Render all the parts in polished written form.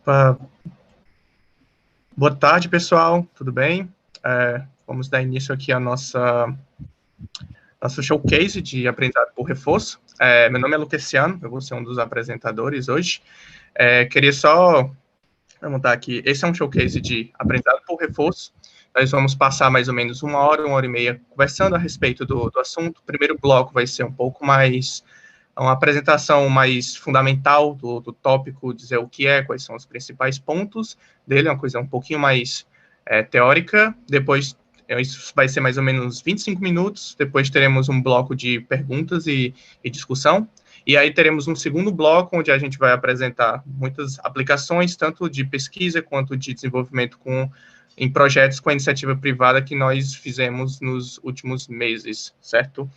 Opa. Boa tarde, pessoal, tudo bem? Vamos dar início aqui a nosso showcase de aprendizado por reforço. Meu nome é Luqueciano, eu vou ser um dos apresentadores hoje. Queria só perguntar aqui, esse é um showcase de aprendizado por reforço. Nós vamos passar mais ou menos uma hora e meia conversando a respeito do assunto. O primeiro bloco vai ser um pouco mais uma apresentação mais fundamental do tópico, dizer o que é, quais são os principais pontos dele, uma coisa um pouquinho mais teórica. Depois, isso vai ser mais ou menos 25 minutos. Depois teremos um bloco de perguntas e discussão. E aí teremos um segundo bloco, onde a gente vai apresentar muitas aplicações, tanto de pesquisa quanto de desenvolvimento em projetos com a iniciativa privada que nós fizemos nos últimos meses, certo?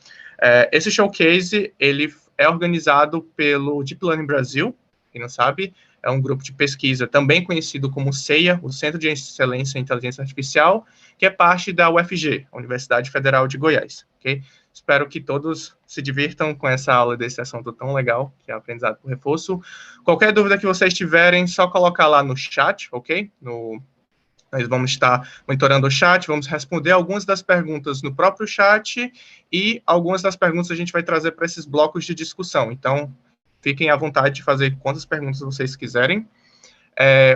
Esse showcase, ele é organizado pelo Deep Learning Brasil, quem não sabe, é um grupo de pesquisa também conhecido como CEIA, o Centro de Excelência em Inteligência Artificial, que é parte da UFG, a Universidade Federal de Goiás, ok? Espero que todos se divirtam com essa aula desse assunto tão legal, que é aprendizado por reforço. Qualquer dúvida que vocês tiverem, só colocar lá no chat, ok? Nós vamos estar monitorando o chat, vamos responder algumas das perguntas no próprio chat e algumas das perguntas a gente vai trazer para esses blocos de discussão. Então, fiquem à vontade de fazer quantas perguntas vocês quiserem.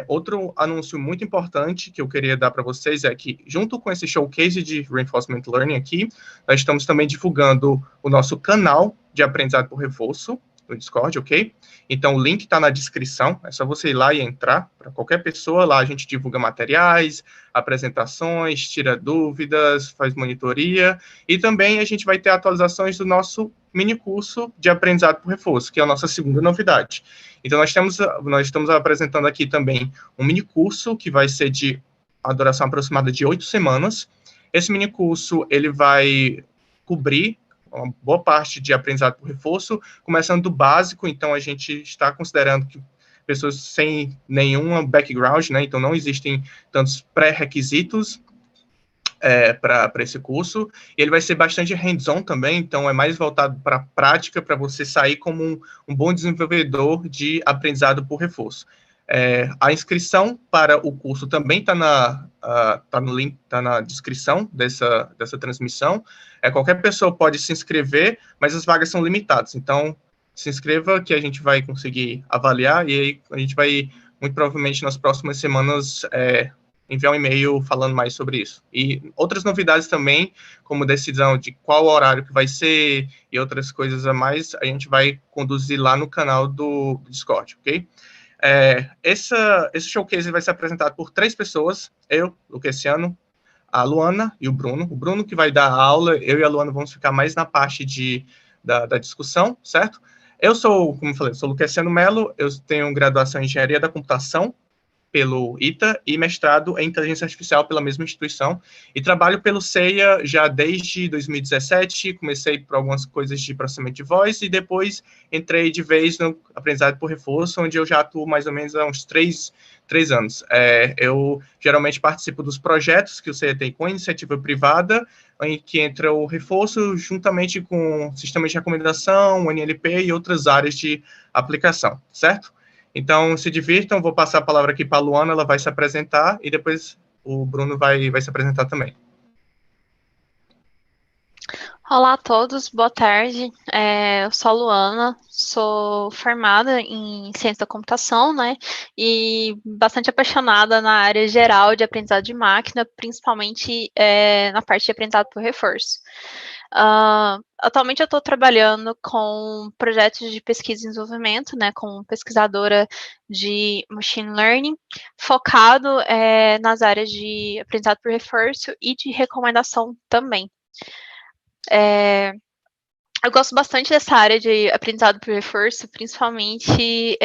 Outro anúncio muito importante que eu queria dar para vocês é que, junto com esse showcase de Reinforcement Learning aqui, nós estamos também divulgando o nosso canal de aprendizado por reforço no Discord, ok? Então, o link está na descrição, é só você ir lá e entrar, para qualquer pessoa, lá a gente divulga materiais, apresentações, tira dúvidas, faz monitoria, e também a gente vai ter atualizações do nosso mini curso de aprendizado por reforço, que é a nossa segunda novidade. Então, nós estamos apresentando aqui também um mini curso, que vai ser de a duração aproximada de 8 semanas. Esse mini curso, ele vai cobrir uma boa parte de aprendizado por reforço, começando do básico. Então a gente está considerando que pessoas sem nenhum background, né, então não existem tantos pré-requisitos para esse curso, e ele vai ser bastante hands-on também, então é mais voltado para a prática, para você sair como um bom desenvolvedor de aprendizado por reforço. A inscrição para o curso também está no link, está na descrição dessa transmissão. Qualquer pessoa pode se inscrever, mas as vagas são limitadas. Então, se inscreva que a gente vai conseguir avaliar, e aí a gente vai, muito provavelmente, nas próximas semanas, enviar um e-mail falando mais sobre isso. E outras novidades também, como decisão de qual horário que vai ser e outras coisas a mais, a gente vai conduzir lá no canal do Discord, ok? Esse showcase vai ser apresentado por 3 pessoas, eu, Luqueciano, a Luana e o Bruno. O Bruno que vai dar a aula, eu e a Luana vamos ficar mais na parte da discussão, certo? Eu sou, como eu falei, sou Luqueciano Melo, eu tenho graduação em Engenharia da Computação pelo ITA e mestrado em Inteligência Artificial pela mesma instituição, e trabalho pelo CEIA já desde 2017, comecei por algumas coisas de processamento de voz, e depois entrei de vez no aprendizado por reforço, onde eu já atuo mais ou menos há uns 3 anos. Eu geralmente participo dos projetos que o CEIA tem com iniciativa privada, em que entra o reforço juntamente com sistemas de recomendação, o NLP e outras áreas de aplicação, certo? Então, se divirtam, vou passar a palavra aqui para a Luana, ela vai se apresentar, e depois o Bruno vai se apresentar também. Olá a todos, boa tarde. Eu sou a Luana, sou formada em ciência da computação, né? E bastante apaixonada na área geral de aprendizado de máquina, principalmente na parte de aprendizado por reforço. Atualmente eu estou trabalhando com projetos de pesquisa e desenvolvimento, né? Como pesquisadora de machine learning, focado nas áreas de aprendizado por reforço e de recomendação também. Eu gosto bastante dessa área de aprendizado por reforço, principalmente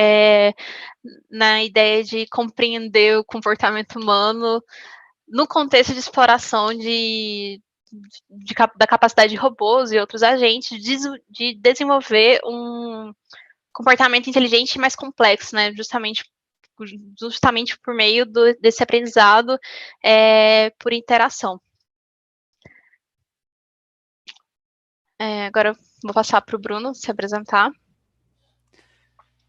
na ideia de compreender o comportamento humano no contexto de exploração da capacidade de robôs e outros agentes de desenvolver um comportamento inteligente mais complexo, né? Justamente por meio desse aprendizado por interação. Agora eu vou passar para o Bruno se apresentar.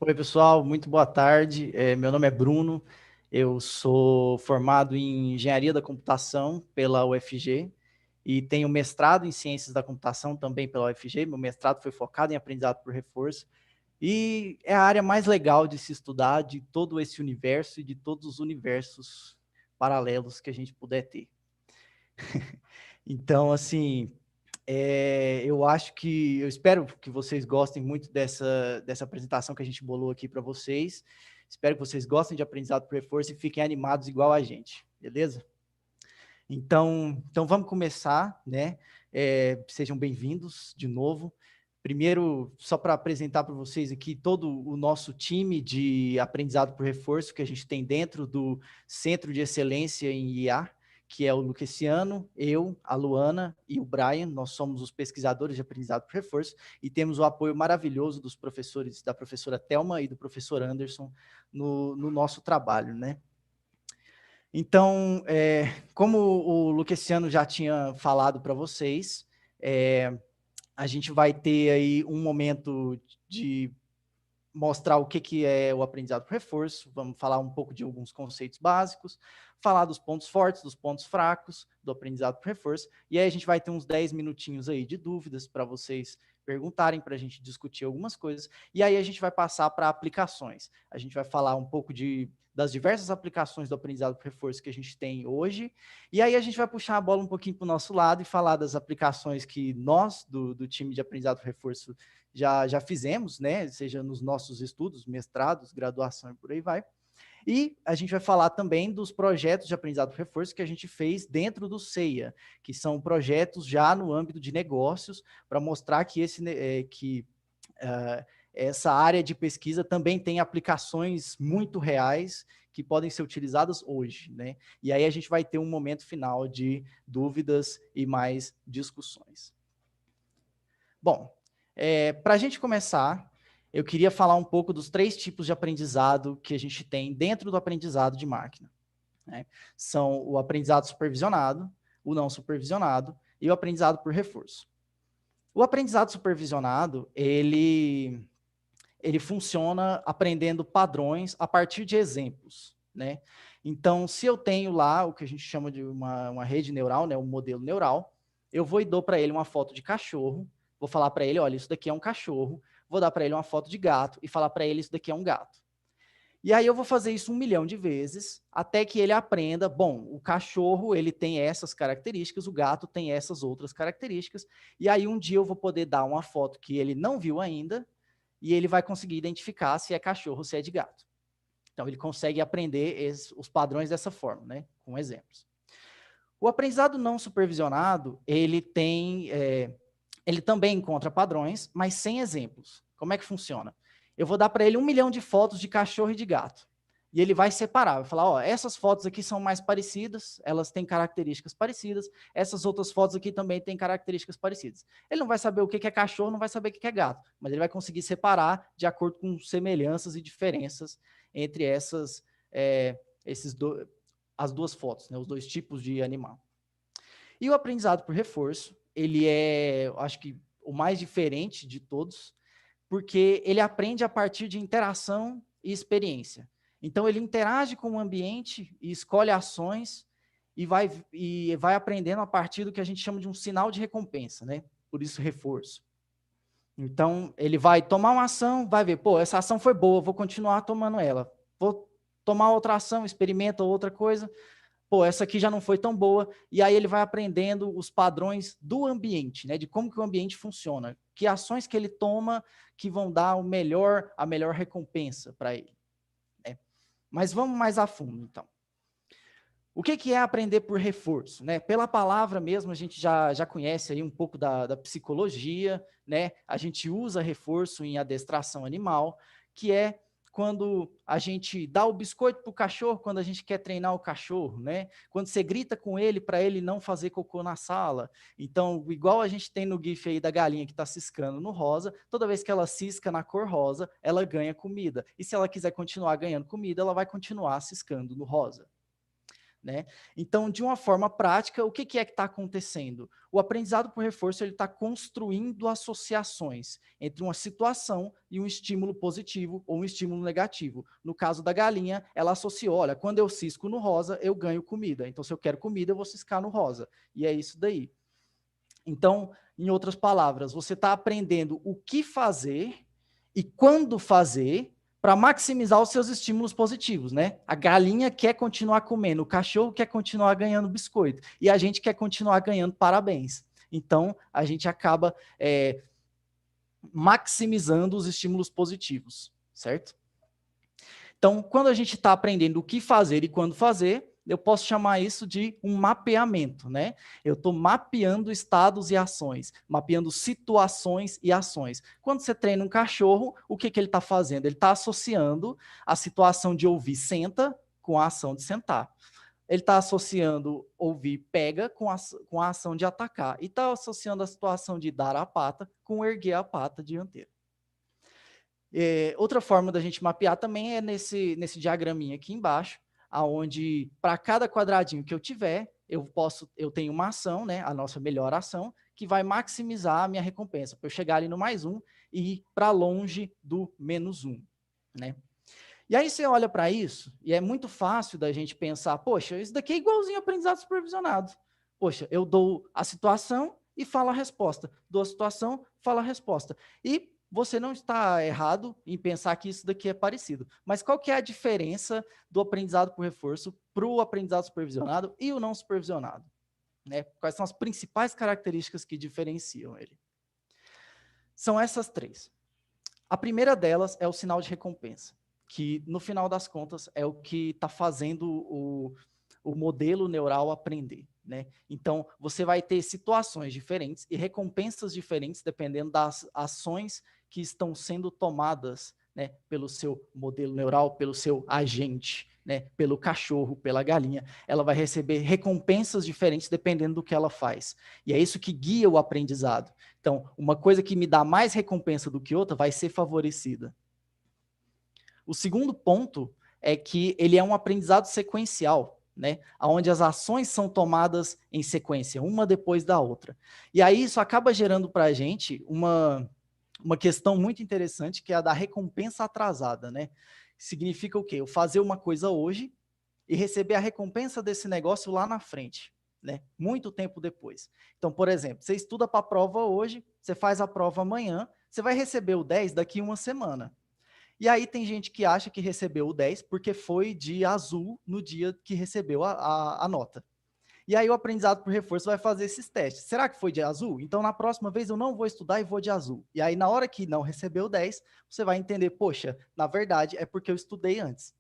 Oi, pessoal, muito boa tarde. Meu nome é Bruno, eu sou formado em Engenharia da Computação pela UFG e tenho mestrado em Ciências da Computação também pela UFG. Meu mestrado foi focado em aprendizado por reforço e é a área mais legal de se estudar de todo esse universo e de todos os universos paralelos que a gente puder ter. Então, assim, eu espero que vocês gostem muito dessa apresentação que a gente bolou aqui para vocês. Espero que vocês gostem de aprendizado por reforço e fiquem animados igual a gente, beleza? Então vamos começar, né? Sejam bem-vindos de novo. Primeiro, só para apresentar para vocês aqui todo o nosso time de aprendizado por reforço que a gente tem dentro do Centro de Excelência em IA, que é o Lucessiano, eu, a Luana e o Brian. Nós somos os pesquisadores de aprendizado por reforço e temos o apoio maravilhoso dos professores, da professora Thelma e do professor Anderson no nosso trabalho, né? Então, como o Lucessiano já tinha falado para vocês, a gente vai ter aí um momento de mostrar o que é o aprendizado por reforço, vamos falar um pouco de alguns conceitos básicos, falar dos pontos fortes, dos pontos fracos do aprendizado por reforço, e aí a gente vai ter uns 10 minutinhos aí de dúvidas para vocês perguntarem, para a gente discutir algumas coisas, e aí a gente vai passar para aplicações. A gente vai falar um pouco das diversas aplicações do aprendizado por reforço que a gente tem hoje, e aí a gente vai puxar a bola um pouquinho para o nosso lado e falar das aplicações que nós, do time de aprendizado por reforço, já fizemos, né? Seja nos nossos estudos, mestrados, graduação e por aí vai. E a gente vai falar também dos projetos de aprendizado por reforço que a gente fez dentro do CEIA, que são projetos já no âmbito de negócios, para mostrar que essa área de pesquisa também tem aplicações muito reais que podem ser utilizadas hoje, né? E aí a gente vai ter um momento final de dúvidas e mais discussões. Bom, para a gente começar, eu queria falar um pouco dos 3 tipos de aprendizado que a gente tem dentro do aprendizado de máquina, né? São o aprendizado supervisionado, o não supervisionado e o aprendizado por reforço. O aprendizado supervisionado, ele funciona aprendendo padrões a partir de exemplos, né? Então, se eu tenho lá o que a gente chama de uma rede neural, né, um modelo neural, eu vou e dou para ele uma foto de cachorro, vou falar para ele, olha, isso daqui é um cachorro, vou dar para ele uma foto de gato e falar para ele, isso daqui é um gato. E aí eu vou fazer isso 1 milhão de vezes, até que ele aprenda, bom, o cachorro, ele tem essas características, o gato tem essas outras características, e aí um dia eu vou poder dar uma foto que ele não viu ainda, e ele vai conseguir identificar se é cachorro ou se é de gato. Então, ele consegue aprender os padrões dessa forma, né? Com exemplos. O aprendizado não supervisionado, ele também encontra padrões, mas sem exemplos. Como é que funciona? Eu vou dar para ele 1 milhão de fotos de cachorro e de gato. E ele vai separar, vai falar, ó, essas fotos aqui são mais parecidas, elas têm características parecidas, essas outras fotos aqui também têm características parecidas. Ele não vai saber o que é cachorro, não vai saber o que é gato, mas ele vai conseguir separar de acordo com semelhanças e diferenças entre as duas fotos, né, os 2 tipos de animal. E o aprendizado por reforço, ele acho que, o mais diferente de todos, porque ele aprende a partir de interação e experiência. Então, ele interage com o ambiente e escolhe ações e vai aprendendo a partir do que a gente chama de um sinal de recompensa, né? Por isso, reforço. Então, ele vai tomar uma ação, vai ver, pô, essa ação foi boa, vou continuar tomando ela. Vou tomar outra ação, experimenta outra coisa, pô, essa aqui já não foi tão boa, e aí ele vai aprendendo os padrões do ambiente, né, de como que o ambiente funciona, que ações que ele toma que vão dar a melhor recompensa para ele, né? Mas vamos mais a fundo, então. O que é aprender por reforço, né? Pela palavra mesmo, a gente já conhece aí um pouco da psicologia, né? A gente usa reforço em adestração animal, que é quando a gente dá o biscoito para o cachorro, quando a gente quer treinar o cachorro, né? Quando você grita com ele para ele não fazer cocô na sala. Então, igual a gente tem no GIF aí da galinha que está ciscando no rosa, toda vez que ela cisca na cor rosa, ela ganha comida. E se ela quiser continuar ganhando comida, ela vai continuar ciscando no rosa. né? Então, de uma forma prática, o que é que está acontecendo? O aprendizado por reforço está construindo associações entre uma situação e um estímulo positivo ou um estímulo negativo. No caso da galinha, ela associou, olha, quando eu cisco no rosa, eu ganho comida. Então, se eu quero comida, eu vou ciscar no rosa. E é isso daí. Então, em outras palavras, você está aprendendo o que fazer e quando fazer para maximizar os seus estímulos positivos, né? A galinha quer continuar comendo, o cachorro quer continuar ganhando biscoito e a gente quer continuar ganhando parabéns. Então, a gente acaba maximizando os estímulos positivos, certo? Então, quando a gente está aprendendo o que fazer e quando fazer, eu posso chamar isso de um mapeamento, né? Eu estou mapeando estados e ações, mapeando situações e ações. Quando você treina um cachorro, o que ele está fazendo? Ele está associando a situação de ouvir senta com a ação de sentar. Ele está associando ouvir pega com a ação de atacar. E está associando a situação de dar a pata com erguer a pata dianteira. Outra forma da gente mapear também é nesse diagraminha aqui embaixo, aonde para cada quadradinho que eu tiver, eu tenho uma ação, né, a nossa melhor ação, que vai maximizar a minha recompensa, para eu chegar ali no +1 e ir para longe do -1, né? E aí você olha para isso, e é muito fácil da gente pensar, poxa, isso daqui é igualzinho aprendizado supervisionado. Poxa, eu dou a situação e falo a resposta. Dou a situação, falo a resposta. E você não está errado em pensar que isso daqui é parecido. Mas qual que é a diferença do aprendizado por reforço para o aprendizado supervisionado e o não supervisionado? Né? Quais são as principais características que diferenciam ele? São essas 3. A primeira delas é o sinal de recompensa, que no final das contas é o que está fazendo o modelo neural aprender, né? Então, você vai ter situações diferentes e recompensas diferentes dependendo das ações que estão sendo tomadas, né, pelo seu modelo neural, pelo seu agente, né, pelo cachorro, pela galinha. Ela vai receber recompensas diferentes dependendo do que ela faz. E é isso que guia o aprendizado. Então, uma coisa que me dá mais recompensa do que outra vai ser favorecida. O segundo ponto é que ele é um aprendizado sequencial, né? Onde as ações são tomadas em sequência, uma depois da outra. E aí isso acaba gerando para a gente uma questão muito interessante, que é a da recompensa atrasada, né? Significa o quê? Eu fazer uma coisa hoje e receber a recompensa desse negócio lá na frente, né? Muito tempo depois. Então, por exemplo, você estuda para a prova hoje, você faz a prova amanhã, você vai receber o 10 daqui a uma semana. E aí tem gente que acha que recebeu o 10 porque foi de azul no dia que recebeu a nota. E aí o aprendizado por reforço vai fazer esses testes. Será que foi de azul? Então, na próxima vez eu não vou estudar e vou de azul. E aí, na hora que não recebeu o 10, você vai entender, poxa, na verdade é porque eu estudei antes.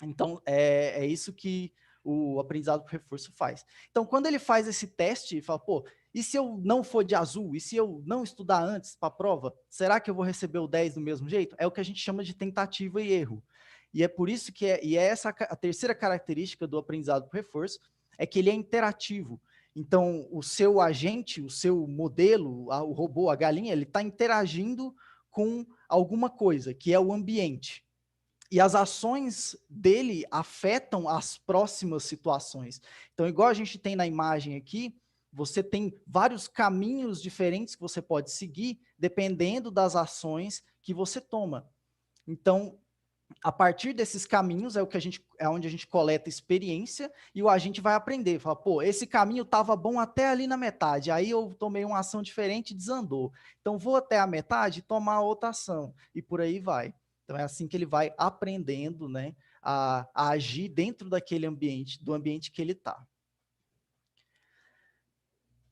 Então, é isso que o aprendizado por reforço faz. Então, quando ele faz esse teste, fala, pô, e se eu não for de azul? E se eu não estudar antes para a prova? Será que eu vou receber o 10 do mesmo jeito? É o que a gente chama de tentativa e erro. E é por isso que essa a terceira característica do aprendizado por reforço, é que ele é interativo. Então, o seu agente, o seu modelo, o robô, a galinha, ele está interagindo com alguma coisa, que é o ambiente. E as ações dele afetam as próximas situações. Então, igual a gente tem na imagem aqui, você tem vários caminhos diferentes que você pode seguir, dependendo das ações que você toma. Então, a partir desses caminhos é onde a gente coleta experiência e o agente vai aprender. Fala, pô, esse caminho estava bom até ali na metade, aí eu tomei uma ação diferente e desandou. Então, vou até a metade e tomar outra ação, e por aí vai. Então, é assim que ele vai aprendendo, né, a agir dentro daquele ambiente, do ambiente que ele está.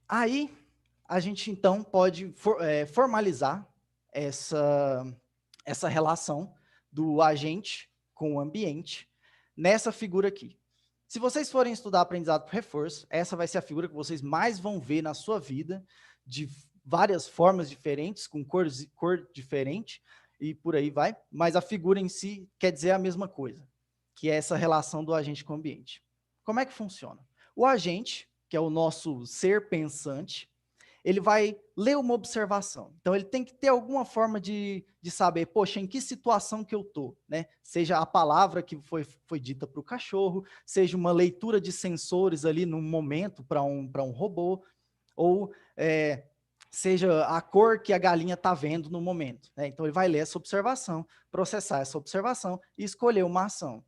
Aí, a gente, então, pode formalizar essa relação do agente com o ambiente nessa figura aqui. Se vocês forem estudar aprendizado por reforço, essa vai ser a figura que vocês mais vão ver na sua vida, de várias formas diferentes, com cor diferente, e por aí vai, mas a figura em si quer dizer a mesma coisa, que é essa relação do agente com o ambiente. Como é que funciona? O agente, que é o nosso ser pensante, ele vai ler uma observação. Então, ele tem que ter alguma forma de saber, poxa, em que situação que eu estou, né? Seja a palavra que foi dita para o cachorro, seja uma leitura de sensores ali no momento para um robô, ou seja a cor que a galinha está vendo no momento, né? Então, ele vai ler essa observação, processar essa observação e escolher uma ação.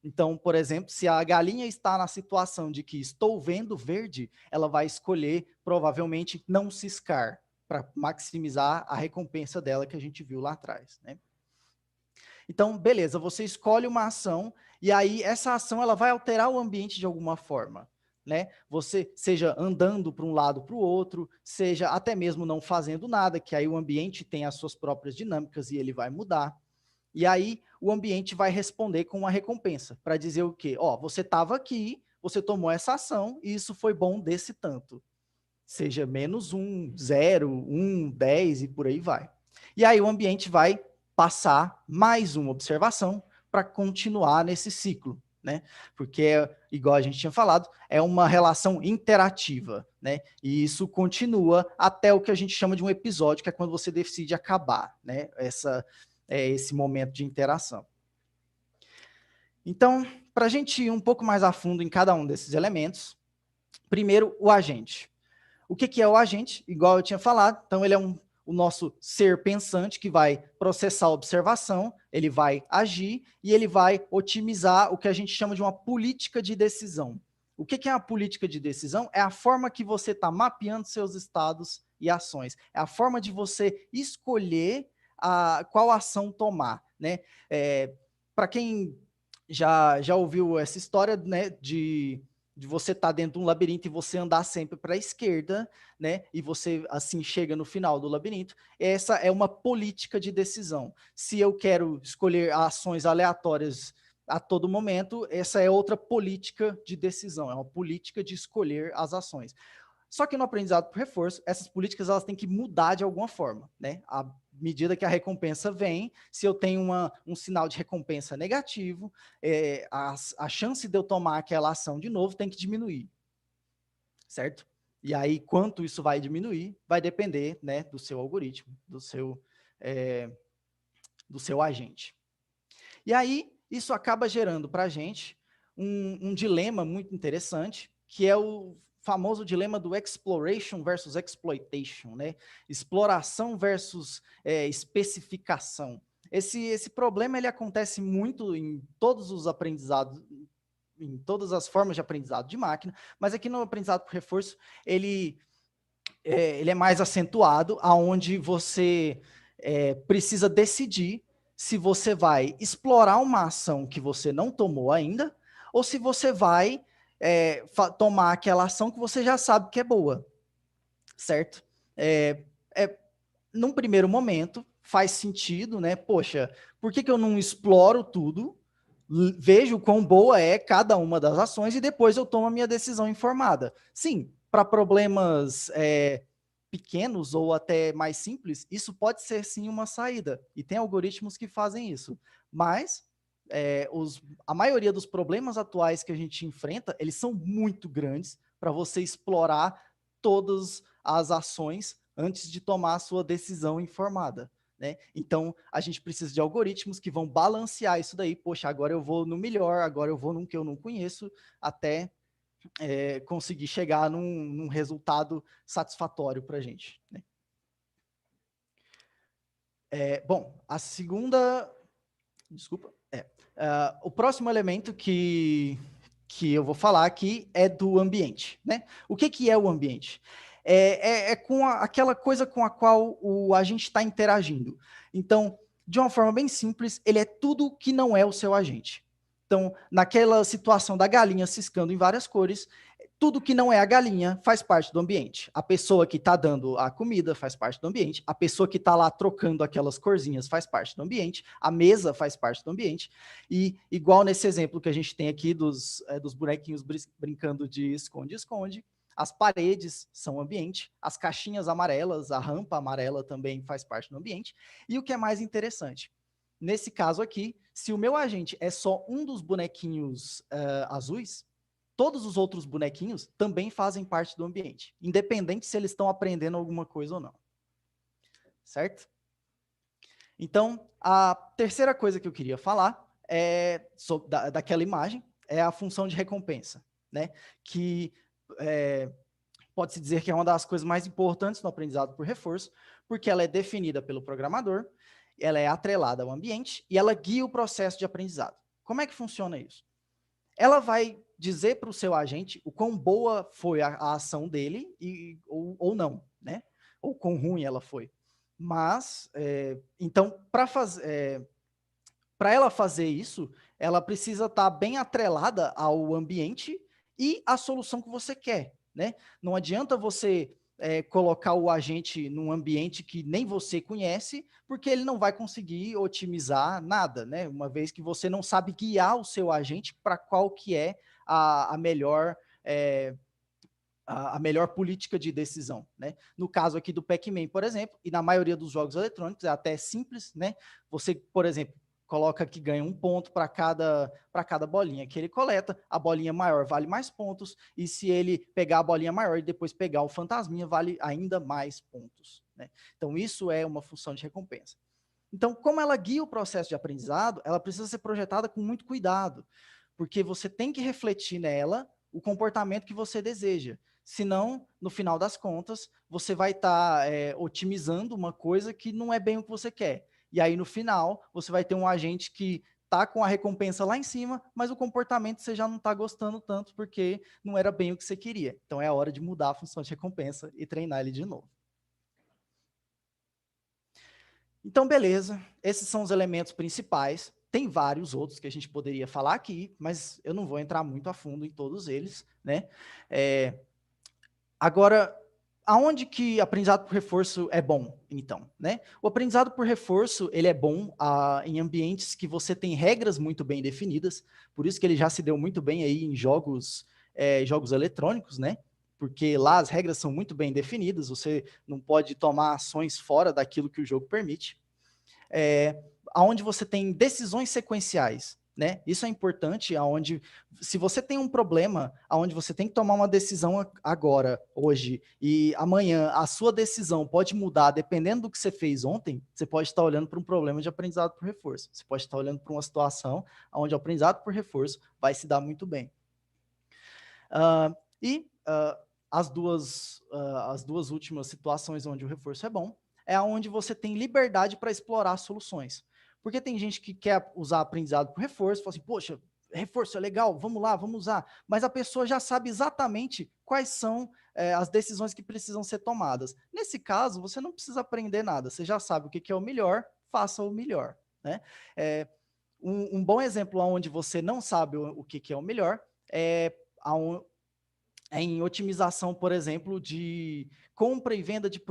Então, por exemplo, se a galinha está na situação de que estou vendo verde, ela vai escolher, provavelmente, não ciscar, para maximizar a recompensa dela que a gente viu lá atrás, né? Então, beleza, você escolhe uma ação, e aí essa ação ela vai alterar o ambiente de alguma forma, né? Você, seja andando para um lado para o outro, seja até mesmo não fazendo nada, que aí o ambiente tem as suas próprias dinâmicas e ele vai mudar. E aí o ambiente vai responder com uma recompensa, para dizer o quê? Ó, você estava aqui, você tomou essa ação, e isso foi bom desse tanto. Seja -1, 0, 1, 10 e por aí vai. E aí o ambiente vai passar mais uma observação para continuar nesse ciclo, né? Porque, igual a gente tinha falado, é uma relação interativa, né? E isso continua até o que a gente chama de um episódio, que é quando você decide acabar, né? Esse momento de interação. Então, para a gente ir um pouco mais a fundo em cada um desses elementos, primeiro, o agente. O que é o agente? Igual eu tinha falado, então ele é o nosso ser pensante que vai processar a observação, ele vai agir e ele vai otimizar o que a gente chama de uma política de decisão. O que é a política de decisão? É a forma que você está mapeando seus estados e ações. É a forma de você escolher qual ação tomar, né? Para quem já ouviu essa história, né, de você estar dentro de um labirinto e você andar sempre para a esquerda, né, e você assim chega no final do labirinto, essa é uma política de decisão. Se eu quero escolher ações aleatórias a todo momento, essa é outra política de decisão, é uma política de escolher as ações. Só que no aprendizado por reforço, essas políticas elas têm que mudar de alguma forma, né? À medida que a recompensa vem, se eu tenho um sinal de recompensa negativo, a chance de eu tomar aquela ação de novo tem que diminuir, certo? E aí, quanto isso vai diminuir, vai depender, né, do seu algoritmo, do seu agente. E aí, isso acaba gerando para a gente um dilema muito interessante, que é o famoso dilema do exploration versus exploitation, né? Exploração versus especificação. Esse problema ele acontece muito em todos os aprendizados, em todas as formas de aprendizado de máquina, mas aqui no aprendizado por reforço, ele é mais acentuado, aonde você precisa decidir se você vai explorar uma ação que você não tomou ainda, ou se você vai tomar aquela ação que você já sabe que é boa, certo? Num primeiro momento, faz sentido, né? Poxa, por que eu não exploro tudo, vejo quão boa é cada uma das ações e depois eu tomo a minha decisão informada? Sim, para problemas pequenos ou até mais simples, isso pode ser sim uma saída, e tem algoritmos que fazem isso, mas a maioria dos problemas atuais que a gente enfrenta, eles são muito grandes para você explorar todas as ações antes de tomar a sua decisão informada, né? Então, a gente precisa de algoritmos que vão balancear isso daí. Poxa, agora eu vou no melhor, agora eu vou num que eu não conheço, até conseguir chegar num resultado satisfatório para a gente, né? Bom, a segunda... Desculpa. O próximo elemento que eu vou falar aqui é do ambiente, né? O que é o ambiente? Com aquela coisa com a qual o agente está interagindo. Então, de uma forma bem simples, ele é tudo que não é o seu agente. Então, naquela situação da galinha ciscando em várias cores, tudo que não é a galinha faz parte do ambiente. A pessoa que está dando a comida faz parte do ambiente. A pessoa que está lá trocando aquelas corzinhas faz parte do ambiente. A mesa faz parte do ambiente. E igual nesse exemplo que a gente tem aqui dos bonequinhos brincando de esconde-esconde, as paredes são ambiente, as caixinhas amarelas, a rampa amarela também faz parte do ambiente. E o que é mais interessante, nesse caso aqui, se o meu agente é só um dos bonequinhos azuis, todos os outros bonequinhos também fazem parte do ambiente, independente se eles estão aprendendo alguma coisa ou não. Certo? Então, a terceira coisa que eu queria falar daquela imagem é a função de recompensa, né? Que pode-se dizer que é uma das coisas mais importantes no aprendizado por reforço, porque ela é definida pelo programador, ela é atrelada ao ambiente e ela guia o processo de aprendizado. Como é que funciona isso? Ela vai dizer para o seu agente o quão boa foi a ação dele ou não, né? Ou quão ruim ela foi. Mas, então, para ela fazer isso, ela precisa estar bem atrelada ao ambiente e à solução que você quer, né? Não adianta você colocar o agente num ambiente que nem você conhece, porque ele não vai conseguir otimizar nada, né? Uma vez que você não sabe guiar o seu agente para qual que é a melhor a melhor política de decisão, né? No caso aqui do Pac-Man, por exemplo, e na maioria dos jogos eletrônicos é até simples, né? Você, por exemplo, coloca que ganha 1 ponto para cada bolinha que ele coleta, a bolinha maior vale mais pontos, e se ele pegar a bolinha maior e depois pegar o fantasminha, vale ainda mais pontos, né? Então isso é uma função de recompensa. Então, como ela guia o processo de aprendizado, ela precisa ser projetada com muito cuidado, porque você tem que refletir nela o comportamento que você deseja. Senão, no final das contas, você vai estar otimizando uma coisa que não é bem o que você quer. E aí, no final, você vai ter um agente que está com a recompensa lá em cima, mas o comportamento você já não está gostando tanto porque não era bem o que você queria. Então, é a hora de mudar a função de recompensa e treinar ele de novo. Então, beleza. Esses são os elementos principais. Tem vários outros que a gente poderia falar aqui, mas eu não vou entrar muito a fundo em todos eles, né? Agora, aonde que aprendizado por reforço é bom, então, né? O aprendizado por reforço, ele é bom em ambientes que você tem regras muito bem definidas, por isso que ele já se deu muito bem aí em jogos eletrônicos, né? Porque lá as regras são muito bem definidas, você não pode tomar ações fora daquilo que o jogo permite. Aonde você tem decisões sequenciais, né? Isso é importante, aonde se você tem um problema, aonde você tem que tomar uma decisão agora, hoje, e amanhã a sua decisão pode mudar dependendo do que você fez ontem, você pode estar olhando para um problema de aprendizado por reforço. Você pode estar olhando para uma situação onde o aprendizado por reforço vai se dar muito bem. As duas últimas situações onde o reforço é bom é onde você tem liberdade para explorar soluções. Porque tem gente que quer usar aprendizado por reforço, fala assim, poxa, reforço é legal, vamos lá, vamos usar. Mas a pessoa já sabe exatamente quais são as decisões que precisam ser tomadas. Nesse caso, você não precisa aprender nada, você já sabe o que é o melhor, faça o melhor, né? Um bom exemplo onde você não sabe o que é o melhor é em otimização, por exemplo, de compra e venda de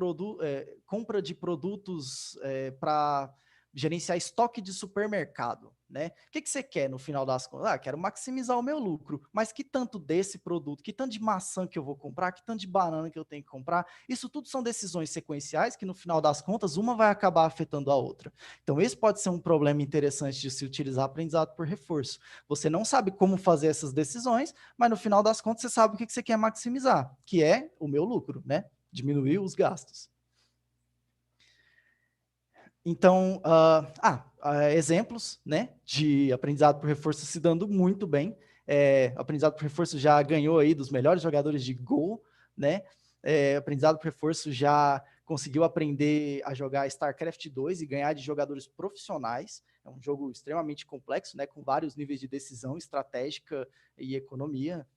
compra de produtos para gerenciar estoque de supermercado, né? O que você quer no final das contas? Quero maximizar o meu lucro, mas que tanto desse produto, que tanto de maçã que eu vou comprar, que tanto de banana que eu tenho que comprar? Isso tudo são decisões sequenciais que no final das contas uma vai acabar afetando a outra. Então esse pode ser um problema interessante de se utilizar aprendizado por reforço. Você não sabe como fazer essas decisões, mas no final das contas você sabe o que você quer maximizar, que é o meu lucro, né? Diminuir os gastos. Então, exemplos, né, de aprendizado por reforço se dando muito bem. Aprendizado por reforço já ganhou aí dos melhores jogadores de Go, né? Aprendizado por reforço já conseguiu aprender a jogar StarCraft 2 e ganhar de jogadores profissionais. É um jogo extremamente complexo, né, com vários níveis de decisão estratégica e economia.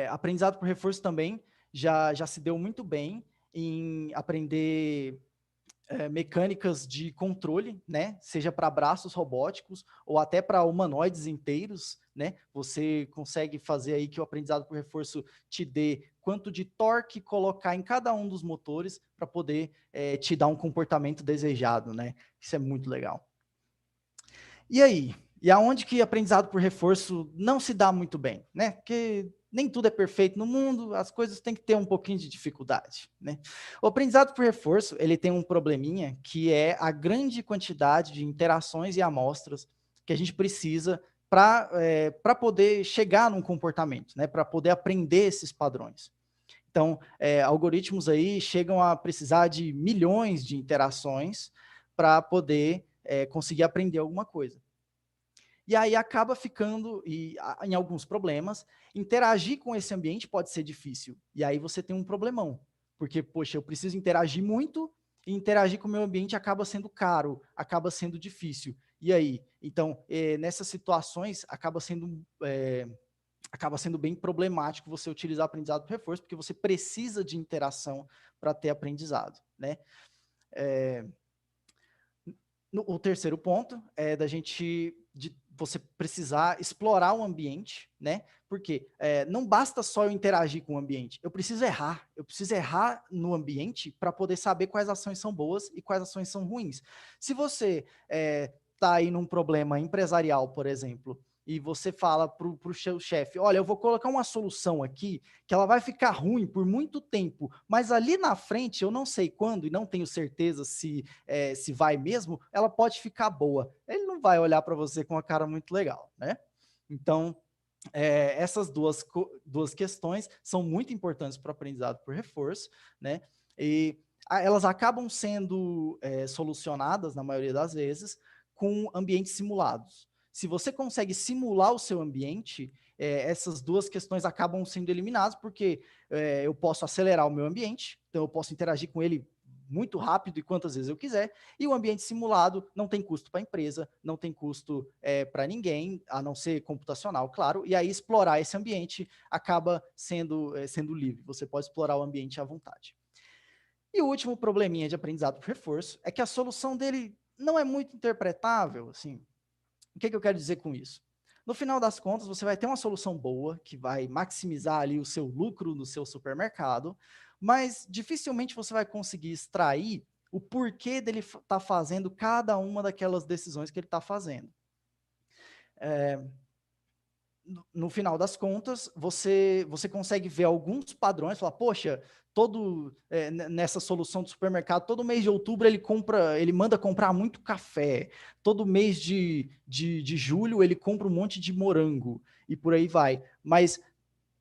Aprendizado por reforço também já se deu muito bem em aprender mecânicas de controle, né? Seja para braços robóticos ou até para humanoides inteiros, né? Você consegue fazer aí que o aprendizado por reforço te dê quanto de torque colocar em cada um dos motores para poder te dar um comportamento desejado, né? Isso é muito legal. E aí? E aonde que aprendizado por reforço não se dá muito bem, né? Porque nem tudo é perfeito no mundo, as coisas têm que ter um pouquinho de dificuldade, né? O aprendizado por reforço, ele tem um probleminha que é a grande quantidade de interações e amostras que a gente precisa para poder chegar num comportamento, né? Para poder aprender esses padrões. Então, algoritmos aí chegam a precisar de milhões de interações para poder conseguir aprender alguma coisa. E aí acaba ficando, em alguns problemas, interagir com esse ambiente pode ser difícil. E aí você tem um problemão. Porque, poxa, eu preciso interagir muito, e interagir com o meu ambiente acaba sendo caro, acaba sendo difícil. E aí? Então, nessas situações, acaba sendo bem problemático você utilizar aprendizado por reforço, porque você precisa de interação para ter aprendizado, né? O terceiro ponto é de você precisar explorar o ambiente, né? Porque não basta só eu interagir com o ambiente, eu preciso errar no ambiente para poder saber quais ações são boas e quais ações são ruins. Se você está aí num problema empresarial, por exemplo, e você fala para o seu chefe, olha, eu vou colocar uma solução aqui que ela vai ficar ruim por muito tempo, mas ali na frente, eu não sei quando e não tenho certeza se vai mesmo, ela pode ficar boa. Ele não vai olhar para você com uma cara muito legal, né? Então, essas duas questões são muito importantes para o aprendizado por reforço, né? E elas acabam sendo solucionadas, na maioria das vezes, com ambientes simulados. Se você consegue simular o seu ambiente, essas duas questões acabam sendo eliminadas, porque eu posso acelerar o meu ambiente, então eu posso interagir com ele muito rápido e quantas vezes eu quiser, e o ambiente simulado não tem custo para a empresa, não tem custo para ninguém, a não ser computacional, claro, e aí explorar esse ambiente acaba sendo livre, você pode explorar o ambiente à vontade. E o último probleminha de aprendizado por reforço é que a solução dele não é muito interpretável, assim. O que eu quero dizer com isso? No final das contas, você vai ter uma solução boa, que vai maximizar ali o seu lucro no seu supermercado, mas dificilmente você vai conseguir extrair o porquê dele estar fazendo cada uma daquelas decisões que ele está fazendo. No final das contas, você consegue ver alguns padrões, falar, poxa, nessa solução do supermercado, todo mês de outubro ele manda comprar muito café, todo mês de julho ele compra um monte de morango, e por aí vai. Mas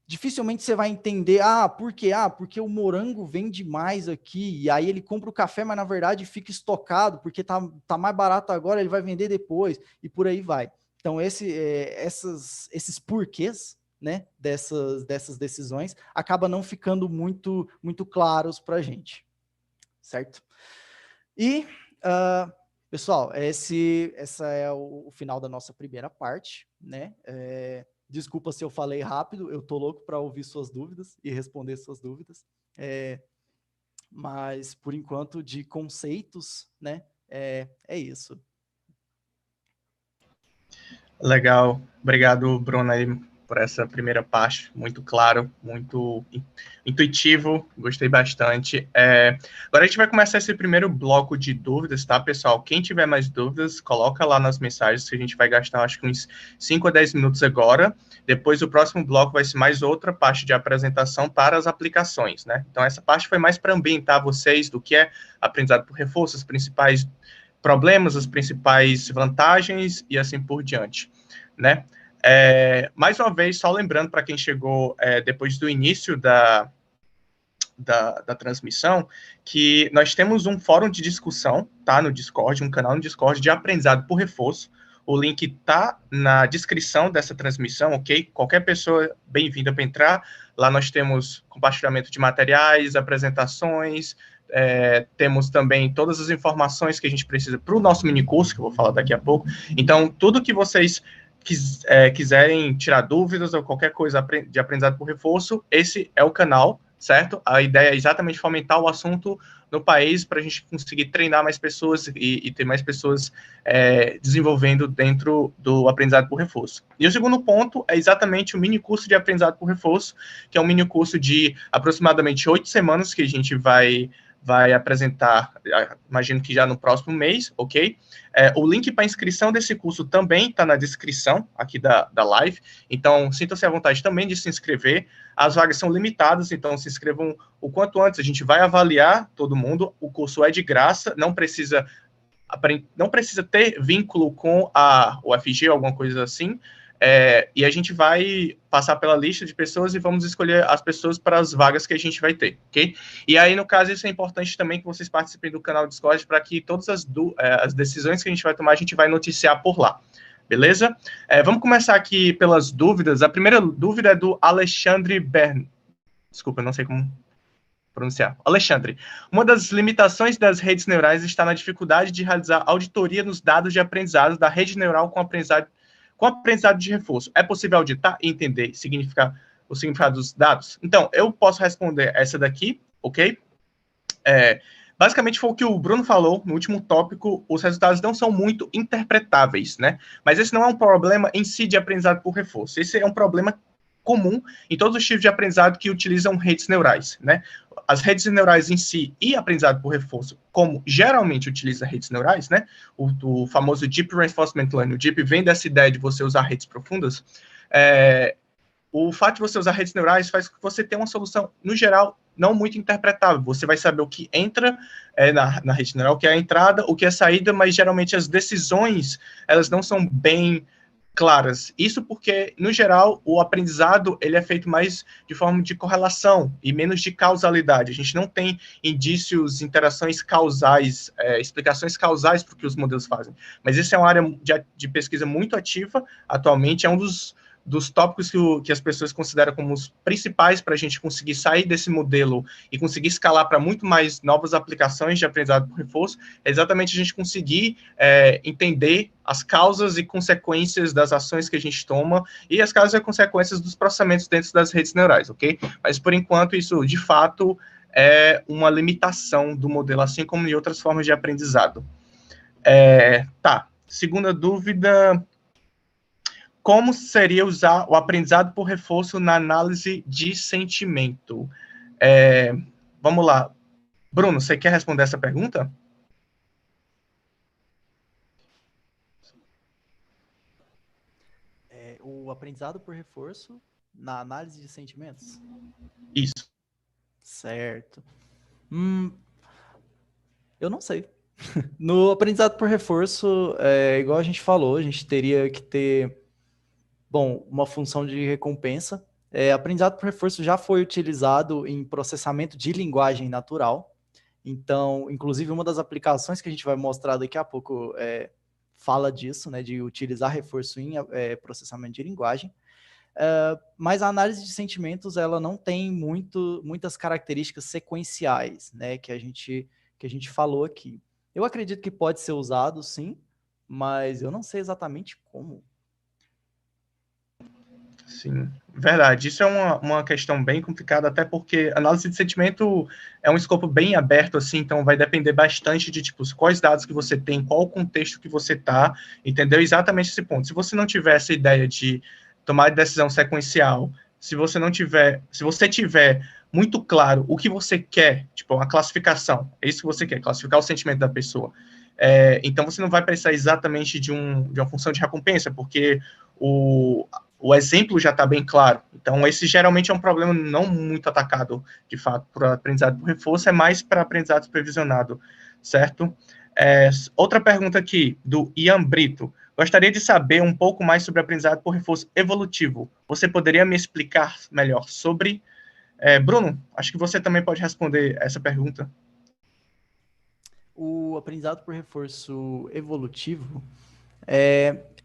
dificilmente você vai entender, por quê? Porque o morango vende mais aqui, e aí ele compra o café, mas na verdade fica estocado, porque tá mais barato agora, ele vai vender depois, e por aí vai. Então, esses porquês, né, dessas decisões acaba não ficando muito, muito claros para a gente, certo? E, pessoal, essa é o final da nossa primeira parte, né? Desculpa se eu falei rápido, eu tô louco para ouvir suas dúvidas e responder suas dúvidas, mas, por enquanto, de conceitos, né, é isso. Legal. Obrigado, Bruno, aí, por essa primeira parte. Muito claro, muito intuitivo. Gostei bastante. Agora a gente vai começar esse primeiro bloco de dúvidas, tá, pessoal? Quem tiver mais dúvidas, coloca lá nas mensagens, que a gente vai gastar, acho que uns 5 a 10 minutos agora. Depois, o próximo bloco vai ser mais outra parte de apresentação para as aplicações, né? Então, essa parte foi mais para ambientar vocês do que é aprendizado por reforço, os principais problemas, as principais vantagens e assim por diante, né? Mais uma vez, só lembrando para quem chegou depois do início da transmissão, que nós temos um fórum de discussão, tá, no Discord, um canal no Discord de aprendizado por reforço. O link está na descrição dessa transmissão, ok? Qualquer pessoa bem-vinda para entrar. Lá nós temos compartilhamento de materiais, apresentações, temos também todas as informações que a gente precisa para o nosso minicurso, que eu vou falar daqui a pouco. Então, tudo que vocês quiserem tirar dúvidas ou qualquer coisa de aprendizado por reforço, esse é o canal, certo? A ideia é exatamente fomentar o assunto no país para a gente conseguir treinar mais pessoas e ter mais pessoas desenvolvendo dentro do aprendizado por reforço. E o segundo ponto é exatamente o mini curso de aprendizado por reforço, que é um mini curso de aproximadamente 8 semanas que a gente vai apresentar, imagino que já no próximo mês, ok? O link para inscrição desse curso também está na descrição aqui da live, então sintam-se à vontade também de se inscrever. As vagas são limitadas, então se inscrevam o quanto antes, a gente vai avaliar todo mundo, o curso é de graça, não precisa não precisa ter vínculo com o FG, alguma coisa assim, e a gente vai passar pela lista de pessoas e vamos escolher as pessoas para as vagas que a gente vai ter, ok? E aí, no caso, isso é importante também que vocês participem do canal Discord para que todas as decisões que a gente vai tomar, a gente vai noticiar por lá, beleza? Vamos começar aqui pelas dúvidas. A primeira dúvida é do Alexandre Bern. Desculpa, eu não sei como pronunciar. Alexandre, uma das limitações das redes neurais está na dificuldade de realizar auditoria nos dados de aprendizado da rede neural com aprendizado de reforço. É possível auditar e entender o significado dos dados? Então, eu posso responder essa daqui, ok? Basicamente foi o que o Bruno falou no último tópico, os resultados não são muito interpretáveis, né? Mas esse não é um problema em si de aprendizado por reforço. Esse é um problema comum em todos os tipos de aprendizado que utilizam redes neurais, né? As redes neurais em si e aprendizado por reforço, como geralmente utiliza redes neurais, né? O famoso Deep Reinforcement Learning, o Deep vem dessa ideia de você usar redes profundas. O fato de você usar redes neurais faz com que você tenha uma solução, no geral, não muito interpretável. Você vai saber o que entra na rede neural, o que é a entrada, o que é a saída, mas geralmente as decisões, elas não são bem claras. Isso porque, no geral, o aprendizado ele é feito mais de forma de correlação e menos de causalidade. A gente não tem indícios, interações causais, explicações causais para o que os modelos fazem. Mas isso é uma área de pesquisa muito ativa atualmente, é um dos tópicos que as pessoas consideram como os principais para a gente conseguir sair desse modelo e conseguir escalar para muito mais novas aplicações de aprendizado por reforço, é exatamente a gente conseguir entender as causas e consequências das ações que a gente toma e as causas e consequências dos processamentos dentro das redes neurais, ok? Mas, por enquanto, isso, de fato, é uma limitação do modelo, assim como em outras formas de aprendizado. Segunda dúvida: como seria usar o aprendizado por reforço na análise de sentimento? Vamos lá. Bruno, você quer responder essa pergunta? O aprendizado por reforço na análise de sentimentos? Isso. Certo. Eu não sei. No aprendizado por reforço, igual a gente falou, a gente teria que ter, uma função de recompensa. Aprendizado por reforço já foi utilizado em processamento de linguagem natural. Então, inclusive, uma das aplicações que a gente vai mostrar daqui a pouco fala disso, né, de utilizar reforço em processamento de linguagem. Mas a análise de sentimentos, ela não tem muitas características sequenciais, né, que a gente falou aqui. Eu acredito que pode ser usado, sim, mas eu não sei exatamente como. Sim, verdade. Isso é uma questão bem complicada, até porque análise de sentimento é um escopo bem aberto, assim, então vai depender bastante de, tipo, quais dados que você tem, qual o contexto que você está, entendeu? Exatamente esse ponto. Se você não tiver essa ideia de tomar decisão sequencial, se você tiver muito claro o que você quer, tipo, uma classificação, é isso que você quer, classificar o sentimento da pessoa. Então você não vai precisar exatamente de uma função de recompensa, porque o exemplo já está bem claro. Então, esse geralmente é um problema não muito atacado, de fato, por aprendizado por reforço, é mais para aprendizado supervisionado, certo? Outra pergunta aqui, do Ian Brito. Gostaria de saber um pouco mais sobre aprendizado por reforço evolutivo. Você poderia me explicar melhor sobre? Bruno, acho que você também pode responder essa pergunta. O aprendizado por reforço evolutivo,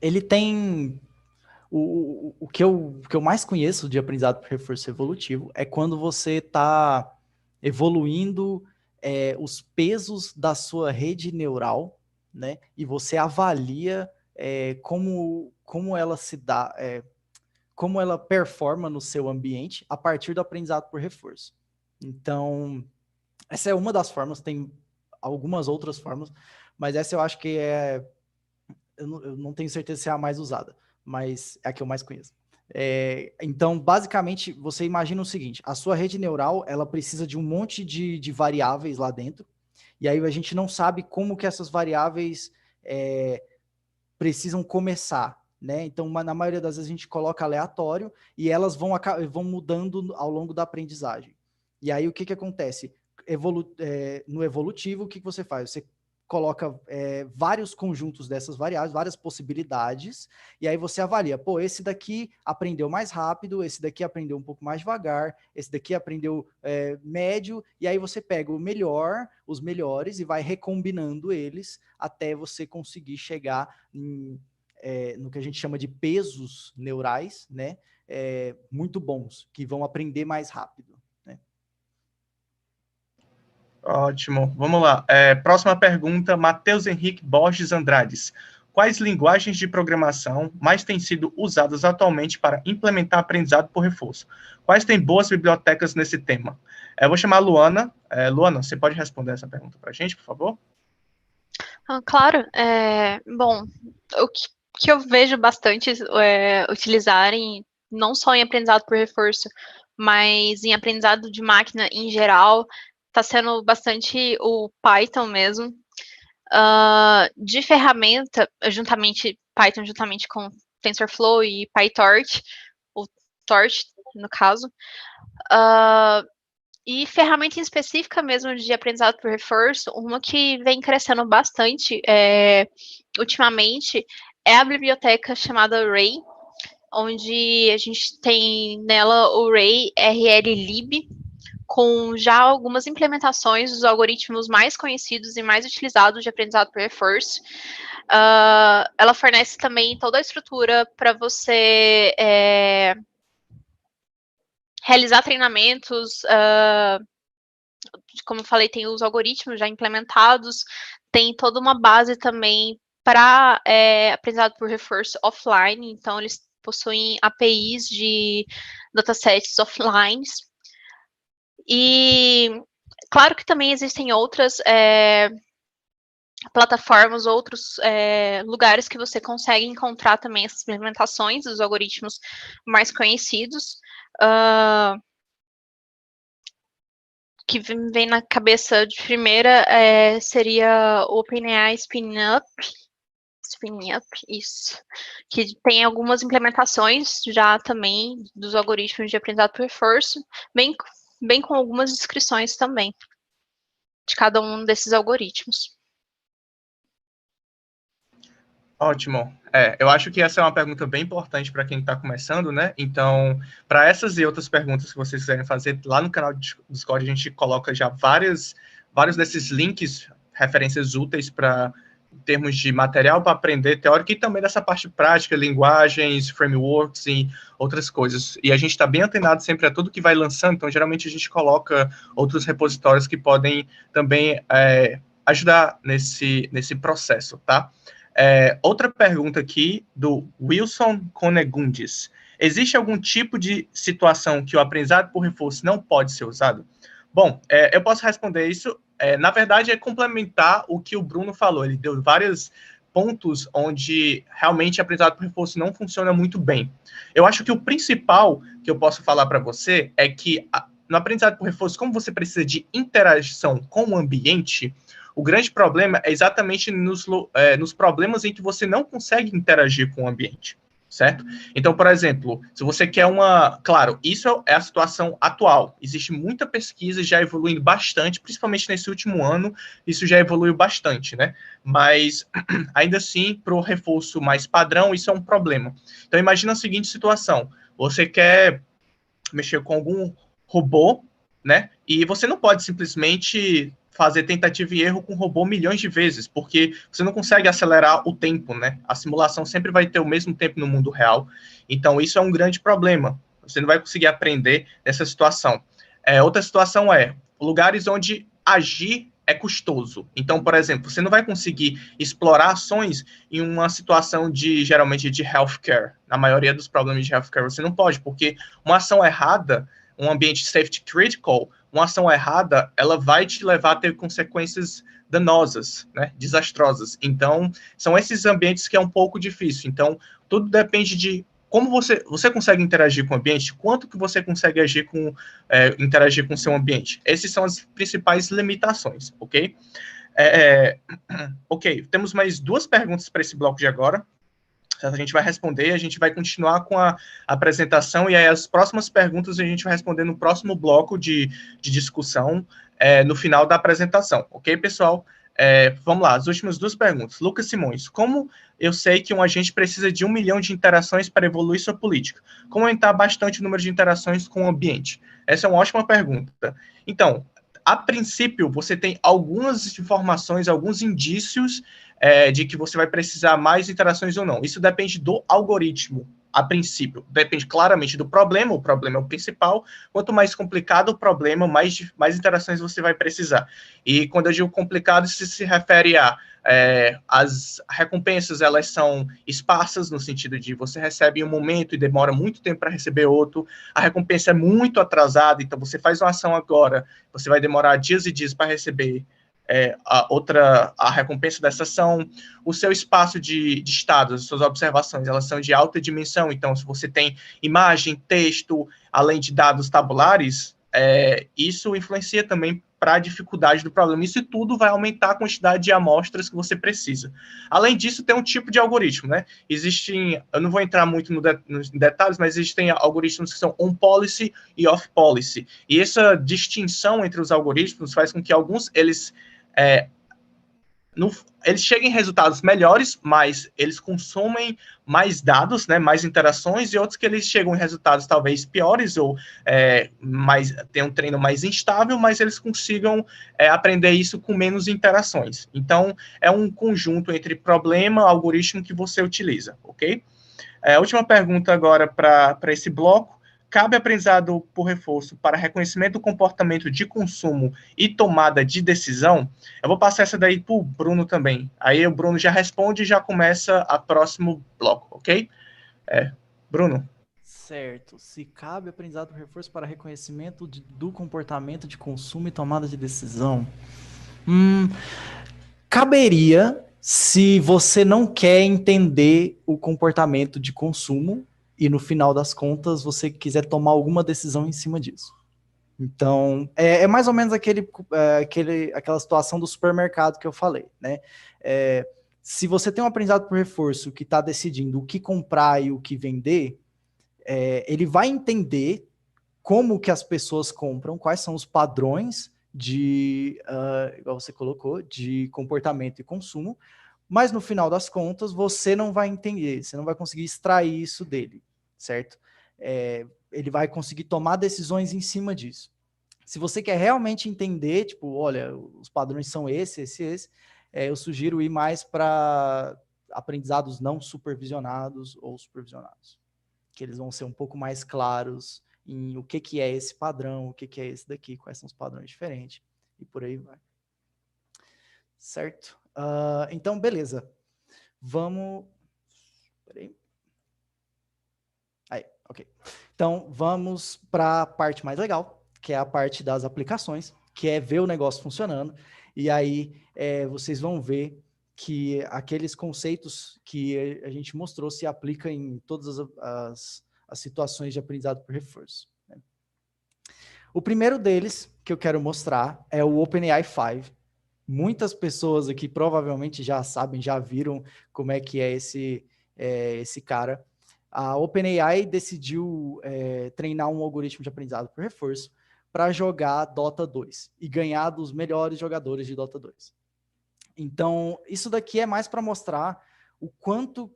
ele tem... O que eu mais conheço de aprendizado por reforço evolutivo é quando você está evoluindo os pesos da sua rede neural, né? E você avalia como ela se dá, como ela performa no seu ambiente a partir do aprendizado por reforço. Então, essa é uma das formas, tem algumas outras formas, mas essa eu acho que eu não tenho certeza se é a mais usada, mas é a que eu mais conheço. Então, basicamente, você imagina o seguinte: a sua rede neural, ela precisa de um monte de variáveis lá dentro, e aí a gente não sabe como que essas variáveis precisam começar, né? Então, na maioria das vezes a gente coloca aleatório e elas vão mudando ao longo da aprendizagem. E aí o que acontece? No evolutivo, o que você faz? Você coloca vários conjuntos dessas variáveis, várias possibilidades, e aí você avalia, pô, esse daqui aprendeu mais rápido, esse daqui aprendeu um pouco mais devagar, esse daqui aprendeu médio, e aí você pega o melhor, os melhores, e vai recombinando eles até você conseguir chegar no que a gente chama de pesos neurais, né, muito bons, que vão aprender mais rápido. Ótimo. Vamos lá. Próxima pergunta, Matheus Henrique Borges Andrades. Quais linguagens de programação mais têm sido usadas atualmente para implementar aprendizado por reforço? Quais têm boas bibliotecas nesse tema? Eu vou chamar a Luana. Luana, você pode responder essa pergunta para a gente, por favor? Claro. Bom, o que eu vejo bastante utilizarem, não só em aprendizado por reforço, mas em aprendizado de máquina em geral, está sendo bastante o Python mesmo. De ferramenta, Python juntamente com TensorFlow e PyTorch, o Torch, no caso. E ferramenta específica mesmo de aprendizado por reforço, uma que vem crescendo bastante ultimamente é a biblioteca chamada Ray, onde a gente tem nela o Ray RLlib, com já algumas implementações dos algoritmos mais conhecidos e mais utilizados de aprendizado por reforço. Ela fornece também toda a estrutura para você realizar treinamentos, como eu falei, tem os algoritmos já implementados, tem toda uma base também para aprendizado por reforço offline, então eles possuem APIs de datasets offline. E claro que também existem outras plataformas, outros lugares que você consegue encontrar também essas implementações dos algoritmos mais conhecidos. Que vem na cabeça de primeira seria o OpenAI SpinUp, isso, que tem algumas implementações já também dos algoritmos de aprendizado por reforço, bem com algumas descrições também de cada um desses algoritmos. Ótimo. Eu acho que essa é uma pergunta bem importante para quem está começando, né? Então, para essas e outras perguntas que vocês quiserem fazer, lá no canal do Discord a gente coloca já vários desses links, referências úteis para termos de material para aprender teórico e também dessa parte prática, linguagens, frameworks e outras coisas. E a gente está bem antenado sempre a tudo que vai lançando, então geralmente a gente coloca outros repositórios que podem também ajudar nesse processo, tá? Outra pergunta aqui do Wilson Conegundes. Existe algum tipo de situação que o aprendizado por reforço não pode ser usado? Bom, eu posso responder isso. Na verdade, é complementar o que o Bruno falou. Ele deu vários pontos onde realmente aprendizado por reforço não funciona muito bem. Eu acho que o principal que eu posso falar para você é que no aprendizado por reforço, como você precisa de interação com o ambiente, o grande problema é exatamente nos problemas em que você não consegue interagir com o ambiente, certo? Então, por exemplo, se você quer Claro, isso é a situação atual. Existe muita pesquisa já evoluindo bastante, principalmente nesse último ano, isso já evoluiu bastante, né? Mas, ainda assim, para o reforço mais padrão, isso é um problema. Então, imagina a seguinte situação. Você quer mexer com algum robô, né? E você não pode simplesmente fazer tentativa e erro com o robô milhões de vezes, porque você não consegue acelerar o tempo, né? A simulação sempre vai ter o mesmo tempo no mundo real. Então, isso é um grande problema. Você não vai conseguir aprender nessa situação. Outra situação lugares onde agir é custoso. Então, por exemplo, você não vai conseguir explorar ações em uma situação geralmente de healthcare. Na maioria dos problemas de healthcare você não pode, porque uma ação errada, um ambiente safety critical, uma ação errada, ela vai te levar a ter consequências danosas, né, desastrosas. Então, são esses ambientes que é um pouco difícil. Então, tudo depende de como você consegue interagir com o ambiente, quanto que você consegue interagir com o seu ambiente. Essas são as principais limitações, ok? Ok, temos mais 2 perguntas para esse bloco de agora. A gente vai responder, a gente vai continuar com a apresentação, e aí as próximas perguntas a gente vai responder no próximo bloco de discussão, no final da apresentação, ok, pessoal? Vamos lá, as últimas 2 perguntas. Lucas Simões, como eu sei que um agente precisa de 1 milhão de interações para evoluir sua política? Como aumentar bastante o número de interações com o ambiente? Essa é uma ótima pergunta. Então, a princípio, você tem algumas informações, alguns indícios de que você vai precisar mais interações ou não. Isso depende do algoritmo, a princípio. Depende claramente do problema, o problema é o principal. Quanto mais complicado o problema, mais interações você vai precisar. E quando eu digo complicado, isso se refere a as recompensas, elas são esparsas, no sentido de você recebe em um momento e demora muito tempo para receber outro. A recompensa é muito atrasada, então você faz uma ação agora, você vai demorar dias e dias para receber a recompensa dessa ação. O seu espaço de estados, as suas observações, elas são de alta dimensão, então se você tem imagem, texto, além de dados tabulares, isso influencia também para a dificuldade do problema. Isso tudo vai aumentar a quantidade de amostras que você precisa. Além disso, tem um tipo de algoritmo, né? Existem, eu não vou entrar muito nos detalhes, mas existem algoritmos que são on-policy e off-policy. E essa distinção entre os algoritmos faz com que alguns, eles cheguem em resultados melhores, mas eles consomem mais dados, né, mais interações, e outros que eles chegam em resultados talvez piores, ou tem um treino mais instável, mas eles consigam aprender isso com menos interações. Então, é um conjunto entre problema e algoritmo que você utiliza, ok? A última pergunta agora para esse bloco. Cabe aprendizado por reforço para reconhecimento do comportamento de consumo e tomada de decisão? Eu vou passar essa daí para o Bruno também. Aí o Bruno já responde e já começa o próximo bloco, ok? Bruno. Certo. Se cabe aprendizado por reforço para reconhecimento do comportamento de consumo e tomada de decisão? Caberia se você não quer entender o comportamento de consumo e no final das contas você quiser tomar alguma decisão em cima disso. Então, é mais ou menos aquela situação do supermercado que eu falei, né? Se você tem um aprendizado por reforço que está decidindo o que comprar e o que vender, ele vai entender como que as pessoas compram, quais são os padrões igual você colocou, de comportamento e consumo, mas no final das contas você não vai entender, você não vai conseguir extrair isso dele, certo? Ele vai conseguir tomar decisões em cima disso. Se você quer realmente entender, tipo, olha, os padrões são esse, eu sugiro ir mais para aprendizados não supervisionados ou supervisionados, que eles vão ser um pouco mais claros em o que é esse padrão, o que é esse daqui, quais são os padrões diferentes, e por aí vai. Certo? Então, beleza. Vamos... Peraí. Aí, ok. Então, vamos para a parte mais legal, que é a parte das aplicações, que é ver o negócio funcionando, e aí vocês vão ver que aqueles conceitos que a gente mostrou se aplicam em todas as situações de aprendizado por reforço, né? O primeiro deles que eu quero mostrar é o OpenAI 5. Muitas pessoas aqui provavelmente já sabem, já viram como é que é esse cara. A OpenAI decidiu treinar um algoritmo de aprendizado por reforço para jogar Dota 2 e ganhar dos melhores jogadores de Dota 2. Então, isso daqui é mais para mostrar o quanto,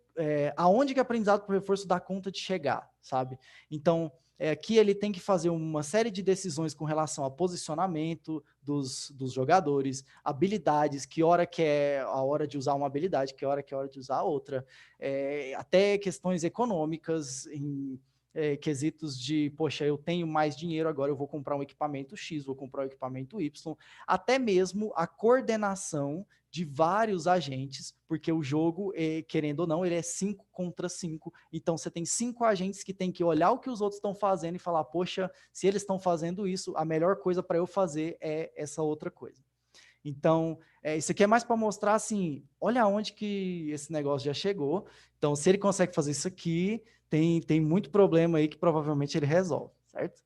aonde que aprendizado por reforço dá conta de chegar, sabe? Então, aqui ele tem que fazer uma série de decisões com relação ao posicionamento dos jogadores, habilidades, que hora que é a hora de usar uma habilidade, que hora de usar outra, até questões econômicas, em quesitos de, poxa, eu tenho mais dinheiro, agora eu vou comprar um equipamento X, vou comprar um equipamento Y, até mesmo a coordenação de vários agentes, porque o jogo, querendo ou não, ele é 5 contra 5, então você tem 5 agentes que tem que olhar o que os outros estão fazendo e falar, poxa, se eles estão fazendo isso, a melhor coisa para eu fazer é essa outra coisa. Então, isso aqui é mais para mostrar, assim, olha aonde que esse negócio já chegou, então se ele consegue fazer isso aqui, tem muito problema aí que provavelmente ele resolve, certo?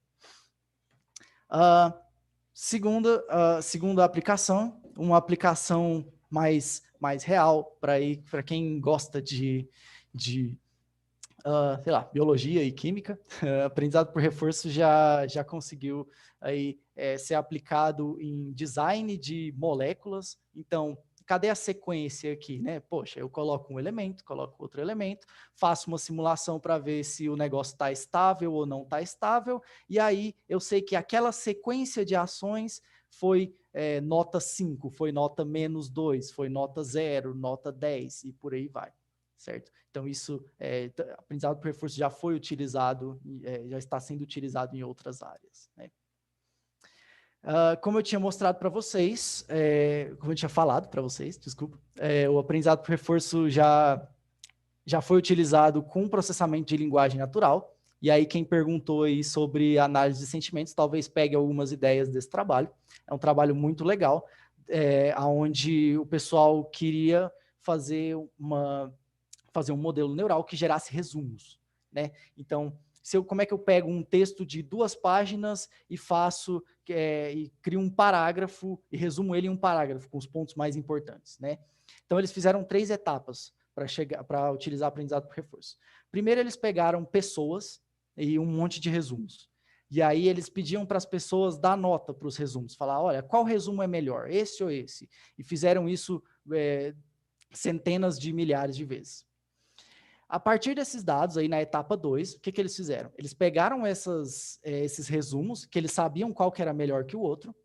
Segunda aplicação, uma aplicação mais real para quem gosta de sei lá, biologia e química. Aprendizado por reforço já conseguiu aí, ser aplicado em design de moléculas. Então, cadê a sequência aqui, né? Poxa, eu coloco um elemento, coloco outro elemento, faço uma simulação para ver se o negócio está estável ou não está estável, e aí eu sei que aquela sequência de ações foi nota 5, foi nota -2, foi nota 0, nota 10 e por aí vai, certo? Então isso, aprendizado por reforço já foi utilizado, já está sendo utilizado em outras áreas, né? Como eu tinha mostrado para vocês, como eu tinha falado para vocês, desculpa, o aprendizado por reforço já foi utilizado com processamento de linguagem natural, e aí quem perguntou aí sobre análise de sentimentos, talvez pegue algumas ideias desse trabalho. É um trabalho muito legal, onde o pessoal queria fazer um modelo neural que gerasse resumos, né? Então, como é que eu pego um texto de 2 páginas e faço e crio um parágrafo e resumo ele em um parágrafo com os pontos mais importantes, né? Então eles fizeram 3 etapas para utilizar aprendizado por reforço. Primeiro eles pegaram pessoas e um monte de resumos. E aí eles pediam para as pessoas dar nota para os resumos, falar, olha, qual resumo é melhor, esse ou esse? E fizeram isso centenas de milhares de vezes. A partir desses dados, aí na etapa 2, o que eles fizeram? Eles pegaram esses resumos, que eles sabiam qual que era melhor que o outro,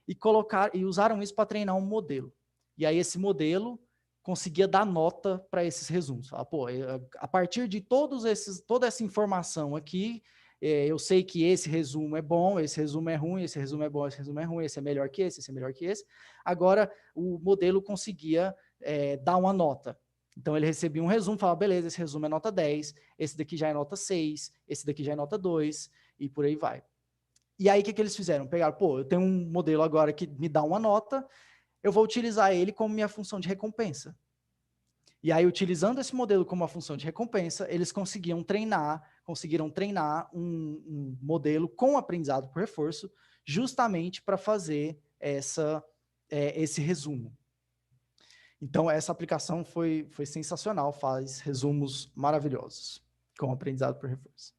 e usaram isso para treinar um modelo. E aí esse modelo conseguia dar nota para esses resumos. Pô, a partir de toda essa informação aqui, eu sei que esse resumo é bom, esse resumo é ruim, esse resumo é bom, esse resumo é ruim, esse é melhor que esse é melhor que esse. Agora, o modelo conseguia dar uma nota. Então, ele recebia um resumo, falava, beleza, esse resumo é nota 10, esse daqui já é nota 6, esse daqui já é nota 2, e por aí vai. E aí, o que eles fizeram? Pegaram, pô, eu tenho um modelo agora que me dá uma nota, eu vou utilizar ele como minha função de recompensa. E aí, utilizando esse modelo como uma função de recompensa, eles conseguiram treinar um modelo com aprendizado por reforço, justamente para fazer esse resumo. Então, essa aplicação foi sensacional, faz resumos maravilhosos com aprendizado por reforço.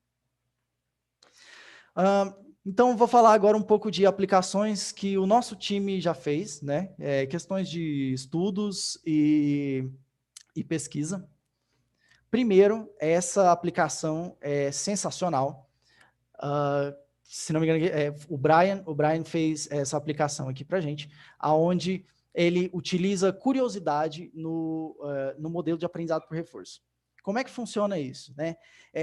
Então, vou falar agora um pouco de aplicações que o nosso time já fez, né? Questões de estudos e pesquisa. Primeiro, essa aplicação é sensacional. Se não me engano, o Brian fez essa aplicação aqui para a gente, onde ele utiliza curiosidade no modelo de aprendizado por reforço. Como é que funciona isso, né?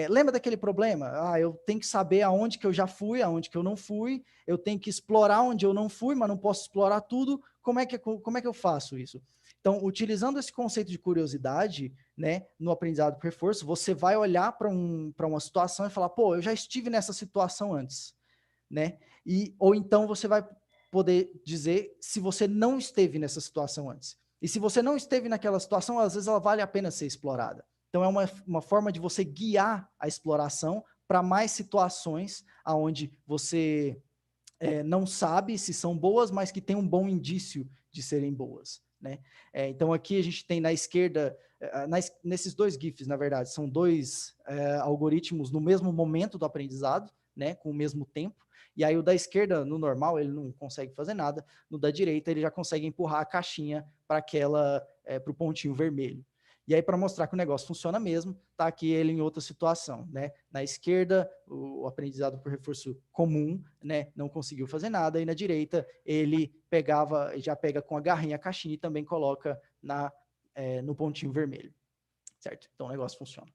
Lembra daquele problema? Eu tenho que saber aonde que eu já fui, aonde que eu não fui, eu tenho que explorar onde eu não fui, mas não posso explorar tudo. Como é que eu faço isso? Então, utilizando esse conceito de curiosidade, né, no aprendizado por reforço, você vai olhar para uma situação e falar, pô, eu já estive nessa situação antes, né? Ou então você vai poder dizer se você não esteve nessa situação antes. E se você não esteve naquela situação, às vezes ela vale a pena ser explorada. Então, é uma forma de você guiar a exploração para mais situações onde você não sabe se são boas, mas que tem um bom indício de serem boas, né? Então, aqui a gente tem na esquerda, nesses 2 GIFs, na verdade, são 2 algoritmos no mesmo momento do aprendizado, né, com o mesmo tempo. E aí o da esquerda, no normal, ele não consegue fazer nada. No da direita, ele já consegue empurrar a caixinha para o pontinho vermelho. E aí, para mostrar que o negócio funciona mesmo, está aqui ele em outra situação, né? Na esquerda, o aprendizado por reforço comum, né, não conseguiu fazer nada, e na direita, ele já pega com a garrinha a caixinha e também coloca no pontinho vermelho, certo? Então, o negócio funciona.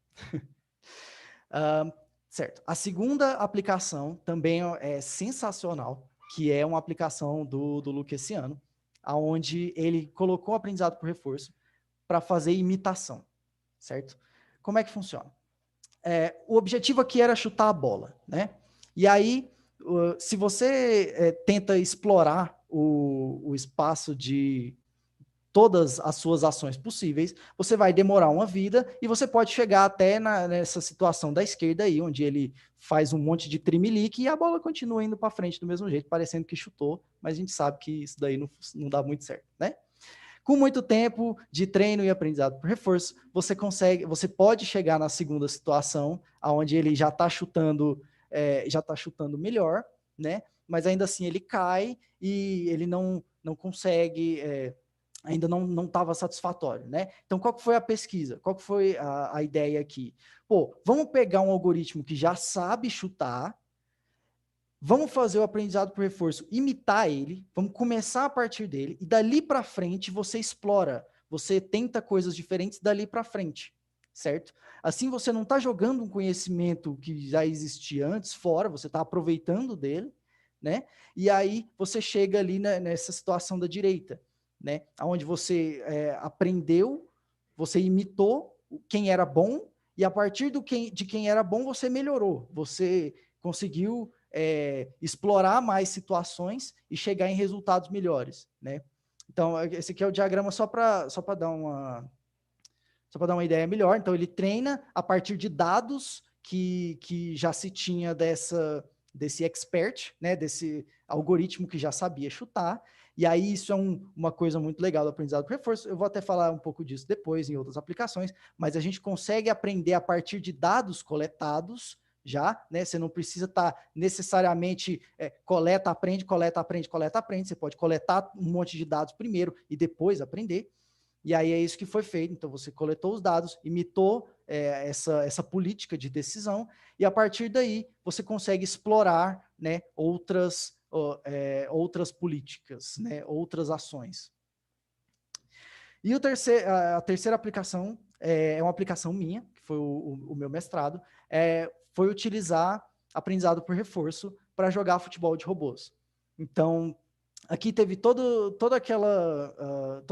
Certo. A segunda aplicação também é sensacional, que é uma aplicação do Lucasiano, onde ele colocou o aprendizado por reforço para fazer imitação, certo? Como é que funciona? O objetivo aqui era chutar a bola, né? E aí, se você tenta explorar o espaço de todas as suas ações possíveis, você vai demorar uma vida e você pode chegar até nessa situação da esquerda aí, onde ele faz um monte de trimelique e a bola continua indo para frente do mesmo jeito, parecendo que chutou, mas a gente sabe que isso daí não dá muito certo, né? Com muito tempo de treino e aprendizado por reforço, você pode chegar na segunda situação, onde ele já está chutando melhor, né? Mas ainda assim ele cai e ele não consegue ainda não estava satisfatório, né? Então, qual que foi a pesquisa? Qual que foi a ideia aqui? Pô, vamos pegar um algoritmo que já sabe chutar, vamos fazer o aprendizado por reforço, imitar ele, vamos começar a partir dele, e dali para frente você explora, você tenta coisas diferentes dali para frente, certo? Assim você não está jogando um conhecimento que já existia antes fora, você está aproveitando dele, né? E aí você chega ali nessa situação da direita, né? Onde você aprendeu, você imitou quem era bom, e a partir de quem era bom você melhorou, você conseguiu explorar mais situações e chegar em resultados melhores, né? Então, esse aqui é o diagrama só para dar uma ideia melhor. Então, ele treina a partir de dados que já se tinha desse expert, né? Desse algoritmo que já sabia chutar. E aí, isso é uma coisa muito legal do aprendizado por reforço. Eu vou até falar um pouco disso depois em outras aplicações, mas a gente consegue aprender a partir de dados coletados já, né? Você não precisa estar necessariamente coleta, aprende. Você pode coletar um monte de dados primeiro e depois aprender. E aí é isso que foi feito. Então, você coletou os dados, imitou essa política de decisão, e a partir daí você consegue explorar, né, outras políticas, né, outras ações. E a terceira aplicação é uma aplicação minha, que foi o meu mestrado, foi utilizar aprendizado por reforço para jogar futebol de robôs. Então, aqui teve toda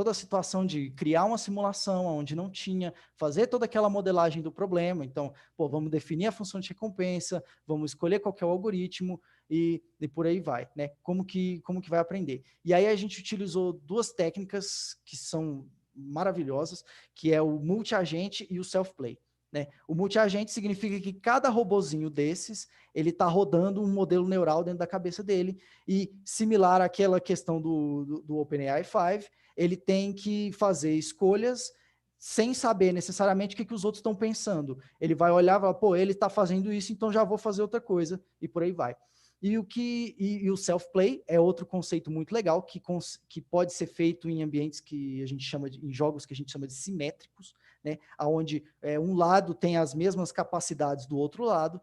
a situação de criar uma simulação onde não tinha, fazer toda aquela modelagem do problema. Então, vamos definir a função de recompensa, vamos escolher qual que é o algoritmo e por aí vai, né? Como que vai aprender. E aí a gente utilizou duas técnicas que são maravilhosas, que é o multi-agente e o self-play. Né? O multi-agente significa que cada robozinho desses, ele está rodando um modelo neural dentro da cabeça dele, e similar àquela questão do OpenAI 5, ele tem que fazer escolhas sem saber necessariamente o que os outros estão pensando. Ele vai olhar e falar, pô, ele está fazendo isso, então já vou fazer outra coisa, e por aí vai. E o self-play é outro conceito muito legal, que pode ser feito em ambientes que a gente chama em jogos que a gente chama de simétricos, né? Onde um lado tem as mesmas capacidades do outro lado.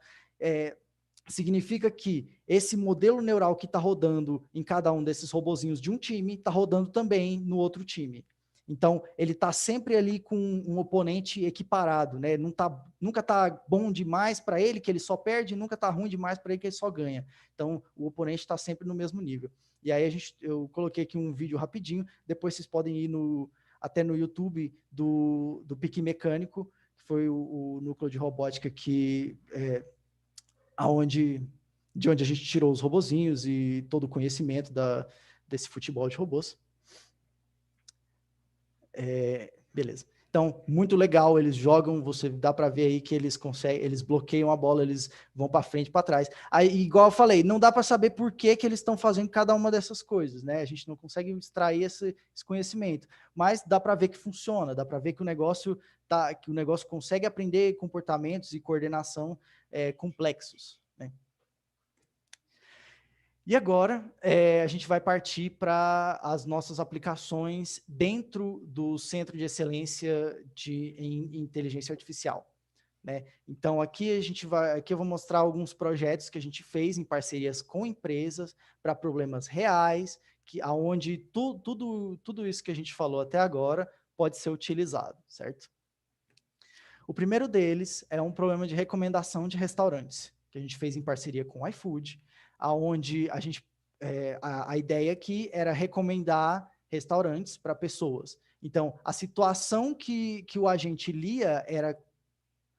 Significa que esse modelo neural que está rodando em cada um desses robozinhos de um time, está rodando também no outro time. Então, ele está sempre ali com um oponente equiparado, né? Nunca está bom demais para ele, que ele só perde, nunca está ruim demais para ele, que ele só ganha. Então, o oponente está sempre no mesmo nível. E aí, eu coloquei aqui um vídeo rapidinho, depois vocês podem ir até no YouTube do Pique Mecânico, que foi o núcleo de robótica de onde a gente tirou os robozinhos e todo o conhecimento desse futebol de robôs. Beleza. Então, muito legal, eles jogam, você dá para ver aí que eles conseguem, eles bloqueiam a bola, eles vão para frente e para trás. Aí, igual eu falei, não dá para saber por que eles estão fazendo cada uma dessas coisas, né? A gente não consegue extrair esse conhecimento, mas dá para ver que funciona, dá para ver que o negócio consegue aprender comportamentos e coordenação complexos, né? E agora, a gente vai partir para as nossas aplicações dentro do Centro de Excelência em Inteligência Artificial. Né? Então, aqui eu vou mostrar alguns projetos que a gente fez em parcerias com empresas para problemas reais, onde tudo isso que a gente falou até agora pode ser utilizado, certo? O primeiro deles é um problema de recomendação de restaurantes, que a gente fez em parceria com o iFood, onde a ideia aqui era recomendar restaurantes para pessoas. Então, a situação que o agente lia era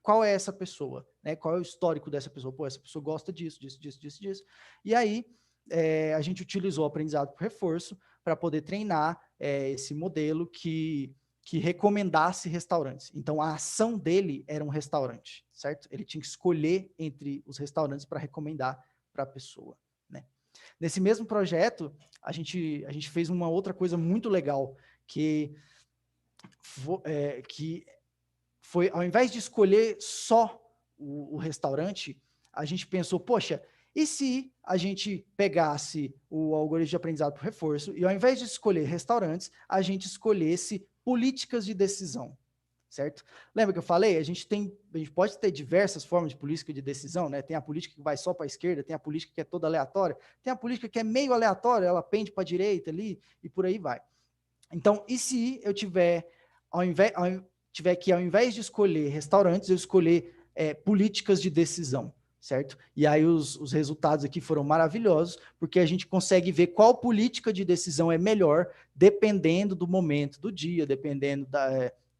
qual é essa pessoa, né? Qual é o histórico dessa pessoa? Pô, essa pessoa gosta disso. E aí, a gente utilizou o aprendizado por reforço para poder treinar esse modelo que recomendasse restaurantes. Então, a ação dele era um restaurante, certo? Ele tinha que escolher entre os restaurantes para recomendar para a pessoa, né? Nesse mesmo projeto, a gente fez uma outra coisa muito legal, que foi, ao invés de escolher só o restaurante, a gente pensou, poxa, E se a gente pegasse o algoritmo de aprendizado por reforço e ao invés de escolher restaurantes, a gente escolhesse políticas de decisão, certo? Lembra que eu falei? A gente pode ter diversas formas de política de decisão, né? Tem a política que vai só para a esquerda, tem a política que é toda aleatória, tem a política que é meio aleatória, ela pende para a direita ali e por aí vai. Então, e se eu tiver que, ao invés de escolher restaurantes, eu escolher políticas de decisão, certo? E aí os resultados aqui foram maravilhosos, porque a gente consegue ver qual política de decisão é melhor, dependendo do momento do dia, dependendo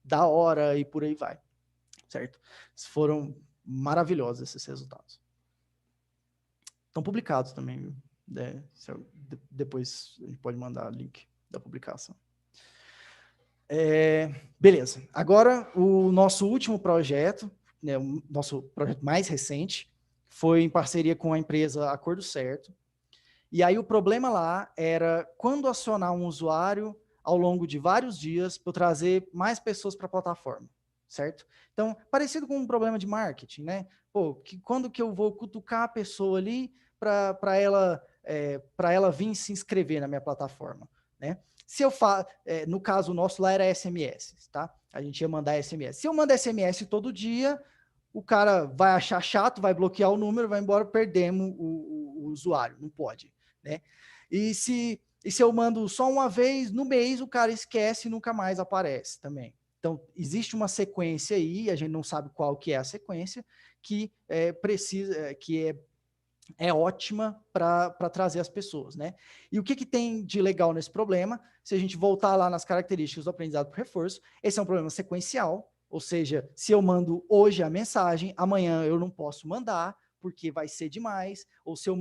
da hora e por aí vai, certo? Foram maravilhosos esses resultados. Estão publicados também, né? Depois a gente pode mandar o link da publicação. Beleza. Agora, o nosso último projeto, né, o nosso projeto mais recente, foi em parceria com a empresa Acordo Certo. E aí o problema lá era quando acionar um usuário ao longo de vários dias para trazer mais pessoas para a plataforma, certo? Então, parecido com um problema de marketing, né? Pô, quando que eu vou cutucar a pessoa ali para ela vir se inscrever na minha plataforma, né? Se eu no caso nosso lá era SMS, tá? A gente ia mandar SMS. Se eu mando SMS todo dia, o cara vai achar chato, vai bloquear o número, vai embora, perdemos o usuário, não pode, né? E se eu mando só uma vez no mês, o cara esquece e nunca mais aparece também. Então, existe uma sequência aí, a gente não sabe qual que é a sequência, que é ótima para trazer as pessoas, né? E o que tem de legal nesse problema? Se a gente voltar lá nas características do aprendizado por reforço, esse é um problema sequencial, ou seja, se eu mando hoje a mensagem, amanhã eu não posso mandar, porque vai ser demais, ou se eu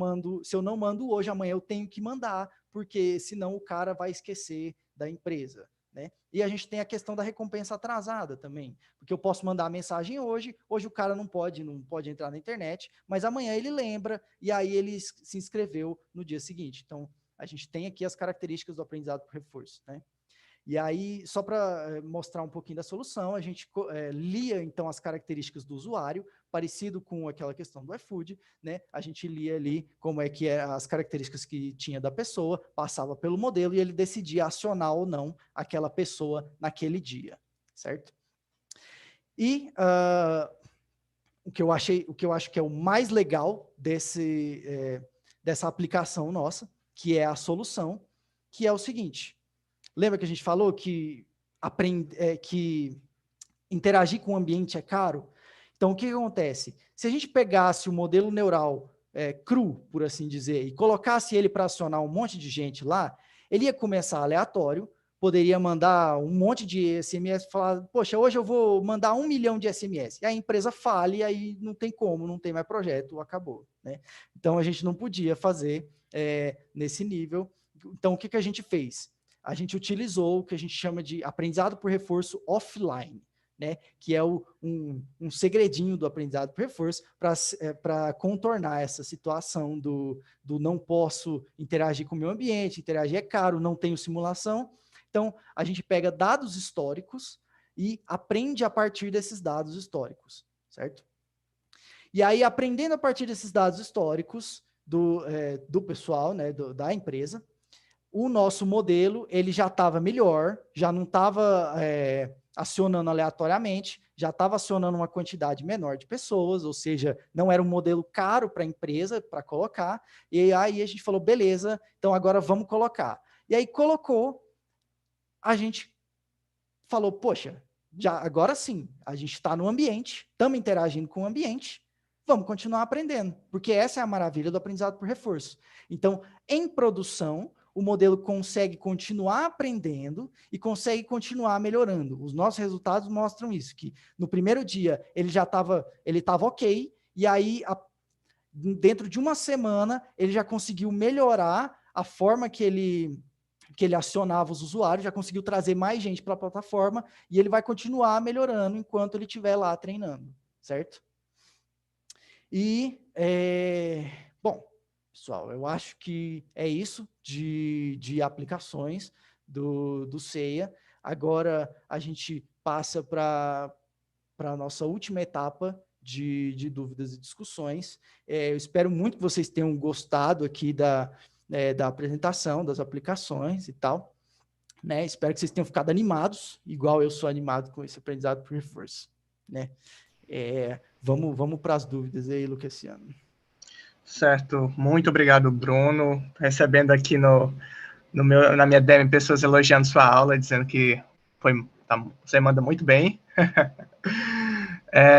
não mando hoje, amanhã eu tenho que mandar, porque senão o cara vai esquecer da empresa, né? E a gente tem a questão da recompensa atrasada também, porque eu posso mandar a mensagem hoje o cara não pode entrar na internet, mas amanhã ele lembra e aí ele se inscreveu no dia seguinte. Então, a gente tem aqui as características do aprendizado por reforço, né? E aí, só para mostrar um pouquinho da solução, a gente lia, então, as características do usuário, parecido com aquela questão do iFood, né? A gente lia ali como é que eram as características que tinha da pessoa, passava pelo modelo e ele decidia acionar ou não aquela pessoa naquele dia, certo? E o que eu acho que é o mais legal dessa aplicação nossa, que é a solução, que é o seguinte: lembra que a gente falou que interagir com o ambiente é caro? Então, o que acontece? Se a gente pegasse o modelo neural cru, por assim dizer, e colocasse ele para acionar um monte de gente lá, ele ia começar aleatório, poderia mandar um monte de SMS, falar, poxa, hoje eu vou mandar 1 milhão de SMS. E a empresa fale, e aí não tem como, não tem mais projeto, acabou, né? Então, a gente não podia fazer nesse nível. Então, o que a gente fez? A gente utilizou o que a gente chama de aprendizado por reforço offline, né? Que é um segredinho do aprendizado por reforço para contornar essa situação do não posso interagir com o meu ambiente, interagir é caro, não tenho simulação. Então, a gente pega dados históricos e aprende a partir desses dados históricos, certo? E aí, aprendendo a partir desses dados históricos do pessoal, né, da empresa, o nosso modelo ele já estava melhor, já não estava acionando aleatoriamente, já estava acionando uma quantidade menor de pessoas, ou seja, não era um modelo caro para a empresa para colocar, e aí a gente falou, beleza, então agora vamos colocar. E aí colocou, a gente falou, poxa, agora sim, a gente está no ambiente, estamos interagindo com o ambiente, vamos continuar aprendendo, porque essa é a maravilha do aprendizado por reforço. Então, em produção, o modelo consegue continuar aprendendo e consegue continuar melhorando. Os nossos resultados mostram isso, que no primeiro dia ele estava ok, e aí dentro de uma semana ele já conseguiu melhorar a forma que ele acionava os usuários, já conseguiu trazer mais gente para a plataforma e ele vai continuar melhorando enquanto ele estiver lá treinando, certo? E, bom, pessoal, eu acho que é isso de aplicações do CEIA. Agora a gente passa para a nossa última etapa de dúvidas e discussões. Eu espero muito que vocês tenham gostado aqui da apresentação, das aplicações e tal. Né? Espero que vocês tenham ficado animados, igual eu sou animado com esse aprendizado por reforço. Né? Vamos para as dúvidas aí, Lucassiano. Certo, muito obrigado, Bruno. Recebendo aqui na minha DM pessoas elogiando sua aula, dizendo que você manda muito bem.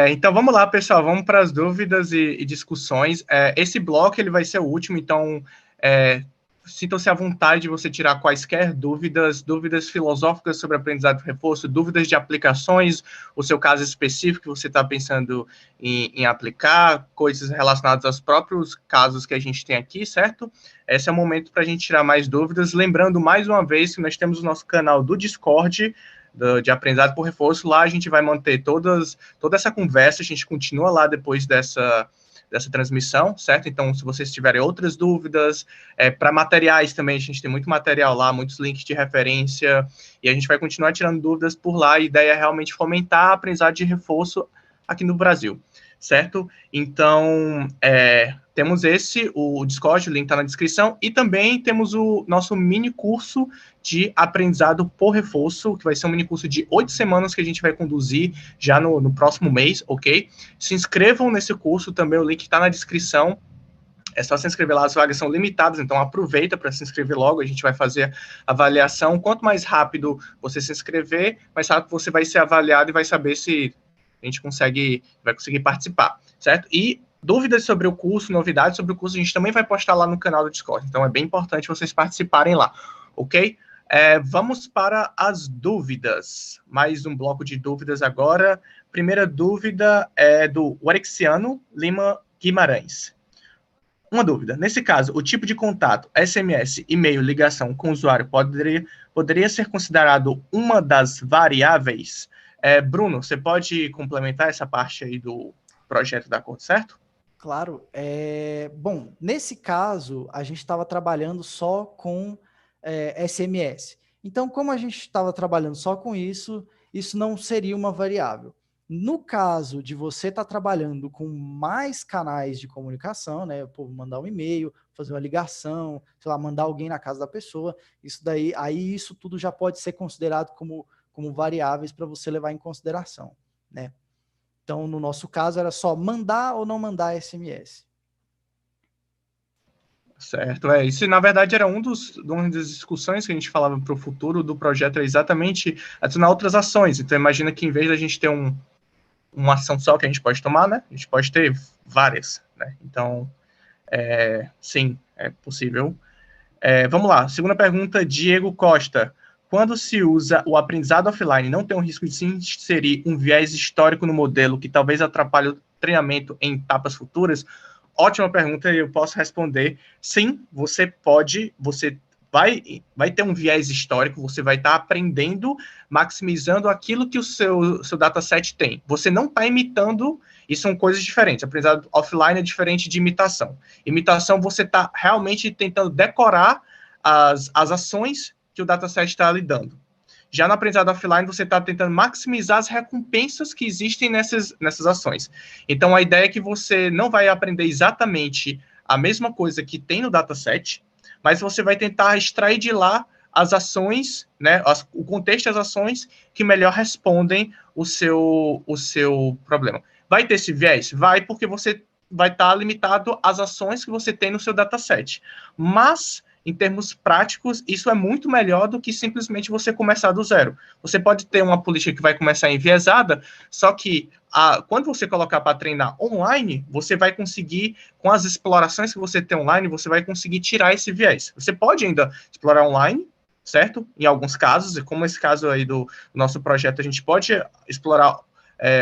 Então vamos lá, pessoal, vamos para as dúvidas e discussões. Esse bloco ele vai ser o último, então sintam-se à vontade de você tirar quaisquer dúvidas filosóficas sobre aprendizado por reforço, dúvidas de aplicações, o seu caso específico que você está pensando em aplicar, coisas relacionadas aos próprios casos que a gente tem aqui, certo? Esse é o momento para a gente tirar mais dúvidas. Lembrando, mais uma vez, que nós temos o nosso canal do Discord, de aprendizado por reforço. Lá a gente vai manter toda essa conversa, a gente continua lá depois dessa transmissão, certo? Então, se vocês tiverem outras dúvidas, para materiais também, a gente tem muito material lá, muitos links de referência, e a gente vai continuar tirando dúvidas por lá. A ideia é realmente fomentar a aprendizagem de reforço aqui no Brasil, certo? Então, temos o Discord, o link está na descrição, e também temos o nosso mini curso de aprendizado por reforço, que vai ser um mini curso de 8 semanas que a gente vai conduzir já no próximo mês, ok? Se inscrevam nesse curso também, o link está na descrição. É só se inscrever lá, as vagas são limitadas, então aproveita para se inscrever logo, a gente vai fazer a avaliação. Quanto mais rápido você se inscrever, mais rápido você vai ser avaliado e vai saber se a gente vai conseguir participar, certo? E dúvidas sobre o curso, novidades sobre o curso, a gente também vai postar lá no canal do Discord, então é bem importante vocês participarem lá, ok? Vamos para as dúvidas. Mais um bloco de dúvidas agora. Primeira dúvida é do Warexiano Lima Guimarães. Uma dúvida. Nesse caso, o tipo de contato, SMS, e-mail, ligação com o usuário poderia ser considerado uma das variáveis? Bruno, você pode complementar essa parte aí do projeto da Acordo, certo? Claro. Bom, nesse caso, a gente estava trabalhando só com SMS. Então, como a gente estava trabalhando só com isso não seria uma variável. No caso de você estar trabalhando com mais canais de comunicação, né, o povo mandar um e-mail, fazer uma ligação, sei lá, mandar alguém na casa da pessoa, isso tudo já pode ser considerado como variáveis para você levar em consideração, né? Então, no nosso caso, era só mandar ou não mandar SMS. Certo, isso na verdade era uma das discussões que a gente falava para o futuro do projeto, é exatamente adicionar outras ações. Então imagina que em vez da gente ter uma ação só que a gente pode tomar, né, a gente pode ter várias, né, então sim, é possível. Vamos lá, segunda pergunta, Diego Costa. Quando se usa o aprendizado offline, não tem um risco de se inserir um viés histórico no modelo que talvez atrapalhe o treinamento em etapas futuras? Ótima pergunta, e eu posso responder. Sim, você vai ter um viés histórico, você vai estar aprendendo, maximizando aquilo que o seu dataset tem. Você não está imitando, e são coisas diferentes. Aprendizado offline é diferente de imitação. Imitação, você está realmente tentando decorar as ações que o dataset está lhe dando. Já no aprendizado offline, você está tentando maximizar as recompensas que existem nessas ações. Então, a ideia é que você não vai aprender exatamente a mesma coisa que tem no dataset, mas você vai tentar extrair de lá as ações, né, o contexto das ações que melhor respondem o seu problema. Vai ter esse viés? Vai, porque você vai estar limitado às ações que você tem no seu dataset. Mas, em termos práticos, isso é muito melhor do que simplesmente você começar do zero. Você pode ter uma política que vai começar enviesada, só que quando você colocar para treinar online, você vai conseguir, com as explorações que você tem online, você vai conseguir tirar esse viés. Você pode ainda explorar online, certo? Em alguns casos, e como esse caso aí do nosso projeto, a gente pode explorar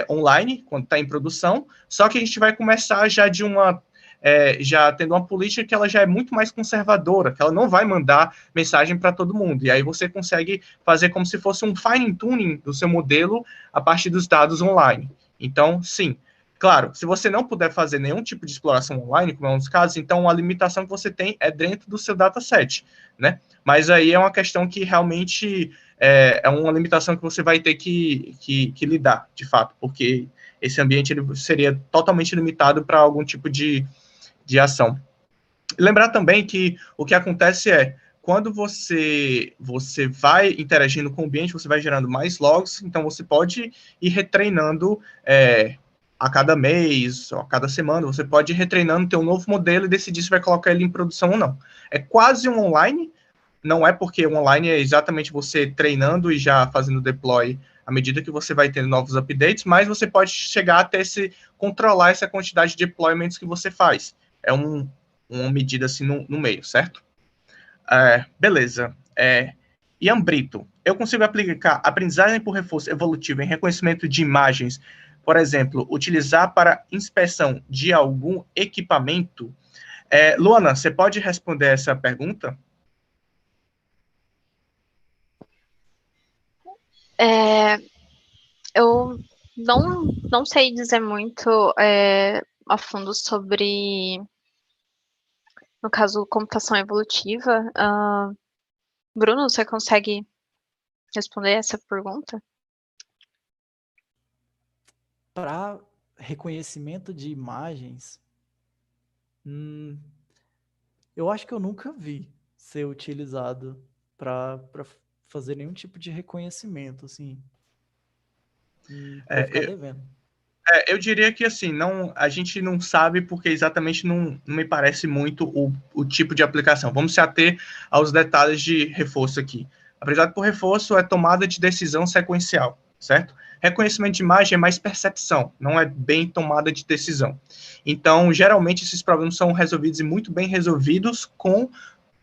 online, quando está em produção, só que a gente vai começar já já tendo uma política que ela já é muito mais conservadora, que ela não vai mandar mensagem para todo mundo, e aí você consegue fazer como se fosse um fine-tuning do seu modelo a partir dos dados online. Então, sim, claro, se você não puder fazer nenhum tipo de exploração online, como é um dos casos, então a limitação que você tem é dentro do seu dataset, né? Mas aí é uma questão que realmente é uma limitação que você vai ter que lidar, de fato, porque esse ambiente ele seria totalmente limitado para algum tipo de ação. Lembrar também que o que acontece é, quando você vai interagindo com o ambiente, você vai gerando mais logs, então você pode ir retreinando a cada mês, ou a cada semana, você pode ir retreinando, ter um novo modelo e decidir se vai colocar ele em produção ou não. É quase um online, não é porque o online é exatamente você treinando e já fazendo deploy à medida que você vai tendo novos updates, mas você pode chegar até controlar essa quantidade de deployments que você faz. É uma medida assim no meio, certo? Beleza. Ian Brito, eu consigo aplicar aprendizagem por reforço evolutivo em reconhecimento de imagens, por exemplo, utilizar para inspeção de algum equipamento? Luana, você pode responder essa pergunta? Eu não sei dizer muito a fundo sobre, no caso, computação evolutiva. Bruno, você consegue responder essa pergunta? Para reconhecimento de imagens, eu acho que eu nunca vi ser utilizado para fazer nenhum tipo de reconhecimento, assim. Vou ficar devendo. Eu diria que, assim, a gente não sabe porque exatamente não me parece muito o tipo de aplicação. Vamos se ater aos detalhes de reforço aqui. Aprendizado por reforço é tomada de decisão sequencial, certo? Reconhecimento de imagem é mais percepção, não é bem tomada de decisão. Então, geralmente, esses problemas são resolvidos e muito bem resolvidos com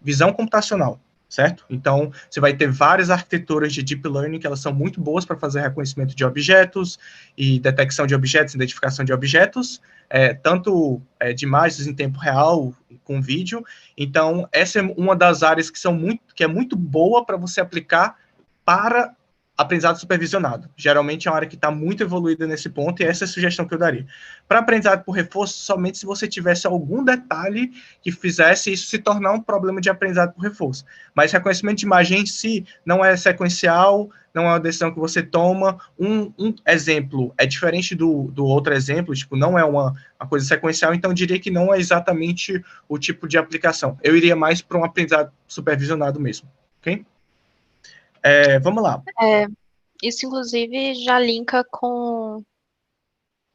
visão computacional, certo? Então, você vai ter várias arquiteturas de Deep Learning que elas são muito boas para fazer reconhecimento de objetos e detecção de objetos, identificação de objetos, tanto de imagens em tempo real, com vídeo. Então, essa é uma das áreas que é muito boa para você aplicar para aprendizado supervisionado. Geralmente é uma área que está muito evoluída nesse ponto, e essa é a sugestão que eu daria. Para aprendizado por reforço, somente se você tivesse algum detalhe que fizesse isso se tornar um problema de aprendizado por reforço. Mas reconhecimento de imagem em si não é sequencial, não é uma decisão que você toma. Um exemplo é diferente do outro exemplo, tipo, não é uma coisa sequencial, então eu diria que não é exatamente o tipo de aplicação. Eu iria mais para um aprendizado supervisionado mesmo, ok? Vamos lá. Isso, inclusive, já linka com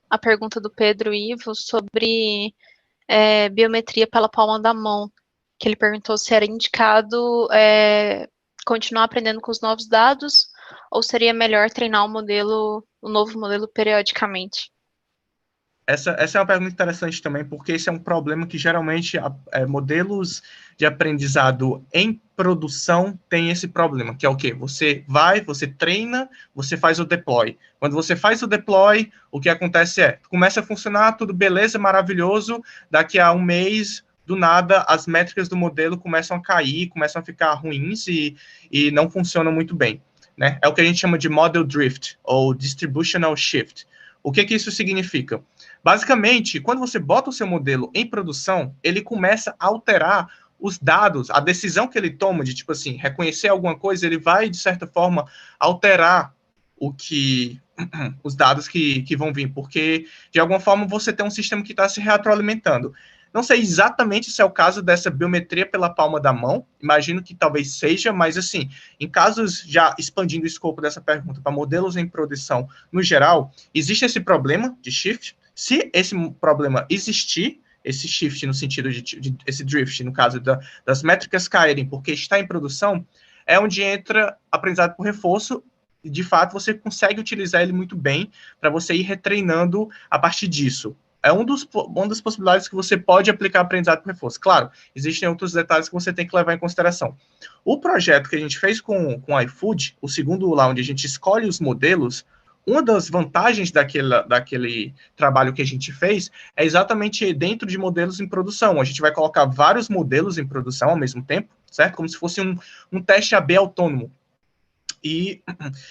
a pergunta do Pedro Ivo sobre biometria pela palma da mão, que ele perguntou se era indicado continuar aprendendo com os novos dados ou seria melhor treinar o novo modelo periodicamente. Essa é uma pergunta interessante também, porque esse é um problema que geralmente modelos de aprendizado em produção têm esse problema, que é o quê? Você treina, você faz o deploy. Quando você faz o deploy, o que acontece começa a funcionar, tudo beleza, maravilhoso, daqui a um mês, do nada, as métricas do modelo começam a cair, começam a ficar ruins e não funcionam muito bem, né? É o que a gente chama de model drift, ou distributional shift. O que isso significa? Basicamente, quando você bota o seu modelo em produção, ele começa a alterar os dados, a decisão que ele toma de, tipo assim, reconhecer alguma coisa, ele vai, de certa forma, alterar os dados que vão vir, porque, de alguma forma, você tem um sistema que está se retroalimentando. Não sei exatamente se é o caso dessa biometria pela palma da mão, imagino que talvez seja, mas, assim, em casos, já expandindo o escopo dessa pergunta para modelos em produção, no geral, existe esse problema de shift. Se esse problema existir, esse shift no sentido de esse drift, no caso das métricas caírem porque está em produção, é onde entra aprendizado por reforço, e de fato você consegue utilizar ele muito bem para você ir retreinando a partir disso. É uma das possibilidades que você pode aplicar aprendizado por reforço. Claro, existem outros detalhes que você tem que levar em consideração. O projeto que a gente fez com o iFood, o segundo lá onde a gente escolhe os modelos, uma das vantagens daquele trabalho que a gente fez é exatamente dentro de modelos em produção. A gente vai colocar vários modelos em produção ao mesmo tempo, certo? Como se fosse um teste AB autônomo. E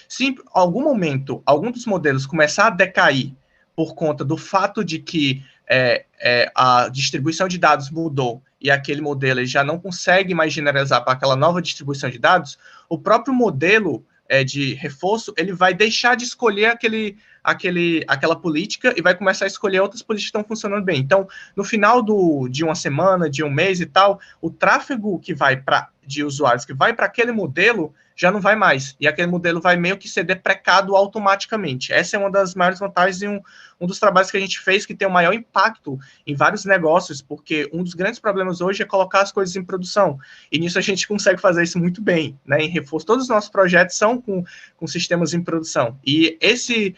se em algum momento algum dos modelos começar a decair por conta do fato de que a distribuição de dados mudou e aquele modelo já não consegue mais generalizar para aquela nova distribuição de dados, o próprio modelo de reforço, ele vai deixar de escolher aquela política e vai começar a escolher outras políticas que estão funcionando bem. Então, no final de uma semana, de um mês e tal, o tráfego que vai de usuários que vai para aquele modelo já não vai mais. E aquele modelo vai meio que ser deprecado automaticamente. Essa é uma das maiores vantagens e um dos trabalhos que a gente fez que tem o maior impacto em vários negócios, porque um dos grandes problemas hoje é colocar as coisas em produção. E nisso a gente consegue fazer isso muito bem, né? Em Reforço, todos os nossos projetos são com sistemas em produção. E esse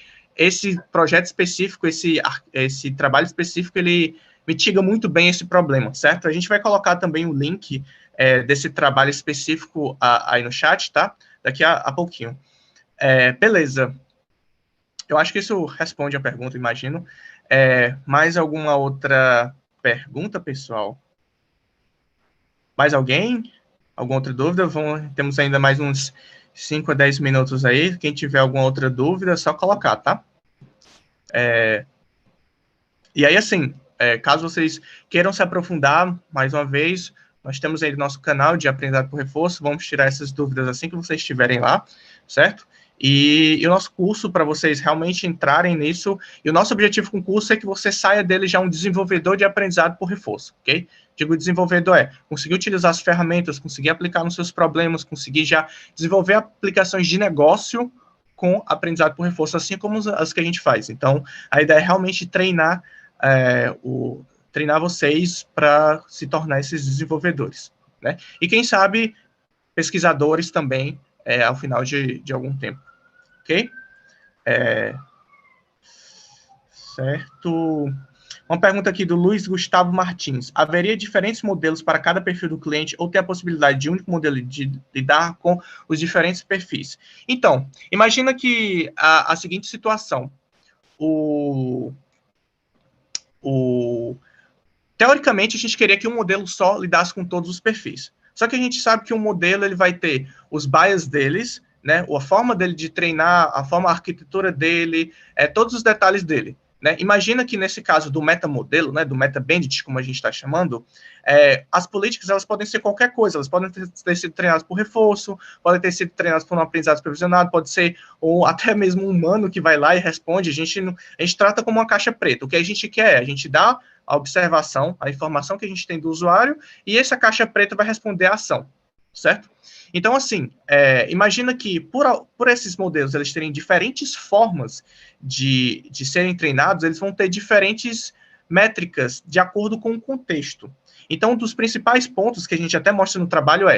projeto específico, esse trabalho específico, ele mitiga muito bem esse problema, certo? A gente vai colocar também o link desse trabalho específico aí no chat, tá? Daqui a pouquinho. Beleza. Eu acho que isso responde a pergunta, imagino. Mais alguma outra pergunta, pessoal? Mais alguém? Alguma outra dúvida? Temos ainda mais uns 5 a 10 minutos aí. Quem tiver alguma outra dúvida, é só colocar, tá? E aí, assim, caso vocês queiram se aprofundar, mais uma vez, nós temos aí nosso canal de aprendizado por reforço, vamos tirar essas dúvidas assim que vocês estiverem lá, certo? E o nosso curso, para vocês realmente entrarem nisso, e o nosso objetivo com o curso é que você saia dele já um desenvolvedor de aprendizado por reforço, ok? Digo, desenvolvedor conseguir utilizar as ferramentas, conseguir aplicar nos seus problemas, conseguir já desenvolver aplicações de negócio com aprendizado por reforço, assim como as que a gente faz. Então, a ideia é realmente treinar vocês para se tornar esses desenvolvedores, né? E quem sabe, pesquisadores também, ao final de algum tempo, ok? Certo. Uma pergunta aqui do Luiz Gustavo Martins. Haveria diferentes modelos para cada perfil do cliente ou ter a possibilidade de um único modelo de lidar com os diferentes perfis? Então, imagina que a seguinte situação. Teoricamente, a gente queria que um modelo só lidasse com todos os perfis. Só que a gente sabe que um modelo ele vai ter os bias deles, né, a forma dele de treinar, a arquitetura dele, todos os detalhes dele. Né? Imagina que nesse caso do metamodelo, né, do meta-bandit, como a gente está chamando, as políticas elas podem ser qualquer coisa, elas podem ter sido treinadas por reforço, podem ter sido treinadas por um aprendizado supervisionado, pode ser ou até mesmo um humano que vai lá e responde. A gente trata como uma caixa preta. O que a gente quer a gente dá a observação, a informação que a gente tem do usuário, e essa caixa preta vai responder a ação, certo? Então, assim, imagina que por esses modelos eles terem diferentes formas de serem treinados, eles vão ter diferentes métricas de acordo com o contexto. Então, um dos principais pontos que a gente até mostra no trabalho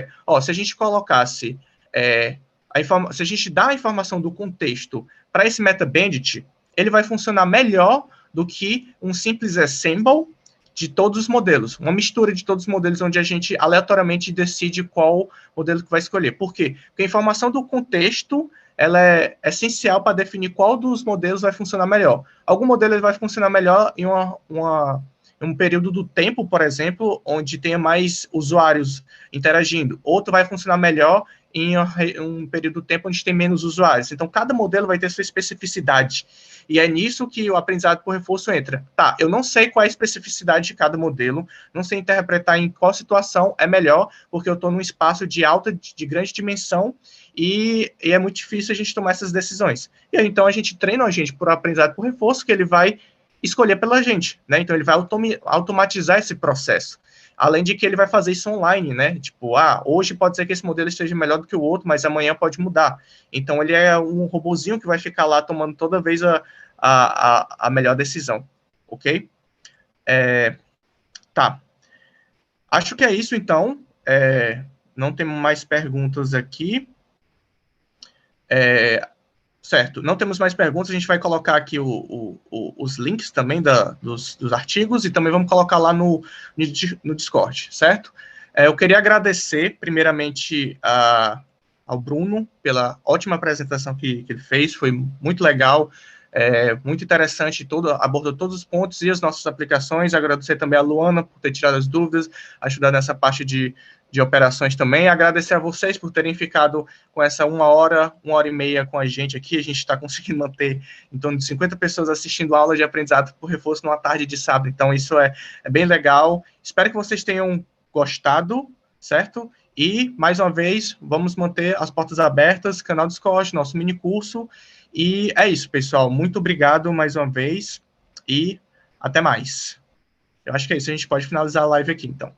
se a gente colocasse, se a gente dá a informação do contexto para esse meta-bandit, ele vai funcionar melhor do que um simples assemble de todos os modelos, uma mistura de todos os modelos onde a gente aleatoriamente decide qual modelo que vai escolher. Por quê? Porque a informação do contexto ela é essencial para definir qual dos modelos vai funcionar melhor. Algum modelo ele vai funcionar melhor em um período do tempo, por exemplo, onde tenha mais usuários interagindo. Outro vai funcionar melhor em um período do tempo onde tem menos usuários. Então, cada modelo vai ter sua especificidade. E é nisso que o aprendizado por reforço entra. Tá, eu não sei qual é a especificidade de cada modelo, não sei interpretar em qual situação é melhor, porque eu estou num espaço de grande dimensão e é muito difícil a gente tomar essas decisões. E aí, então, a gente treina a gente por aprendizado por reforço, que ele vai escolher pela gente, né? Então, ele vai automatizar esse processo. Além de que ele vai fazer isso online, né? Tipo, hoje pode ser que esse modelo esteja melhor do que o outro, mas amanhã pode mudar. Então, ele é um robozinho que vai ficar lá tomando toda vez a melhor decisão, ok? Tá. Acho que é isso, então. Não temos mais perguntas aqui. Certo, não temos mais perguntas, a gente vai colocar aqui os links também dos artigos e também vamos colocar lá no Discord, certo? Eu queria agradecer, primeiramente, ao Bruno pela ótima apresentação que ele fez, foi muito legal, muito interessante, abordou todos os pontos e as nossas aplicações. Agradecer também a Luana por ter tirado as dúvidas, ajudar nessa parte de operações também. Agradecer a vocês por terem ficado com essa 1 hora e meia com a gente aqui. A gente está conseguindo manter em torno de 50 pessoas assistindo aula de aprendizado por reforço numa tarde de sábado. Então, isso é bem legal. Espero que vocês tenham gostado, certo? E, mais uma vez, vamos manter as portas abertas, canal Discord, nosso mini curso. E é isso, pessoal. Muito obrigado mais uma vez e até mais. Eu acho que é isso. A gente pode finalizar a live aqui, então.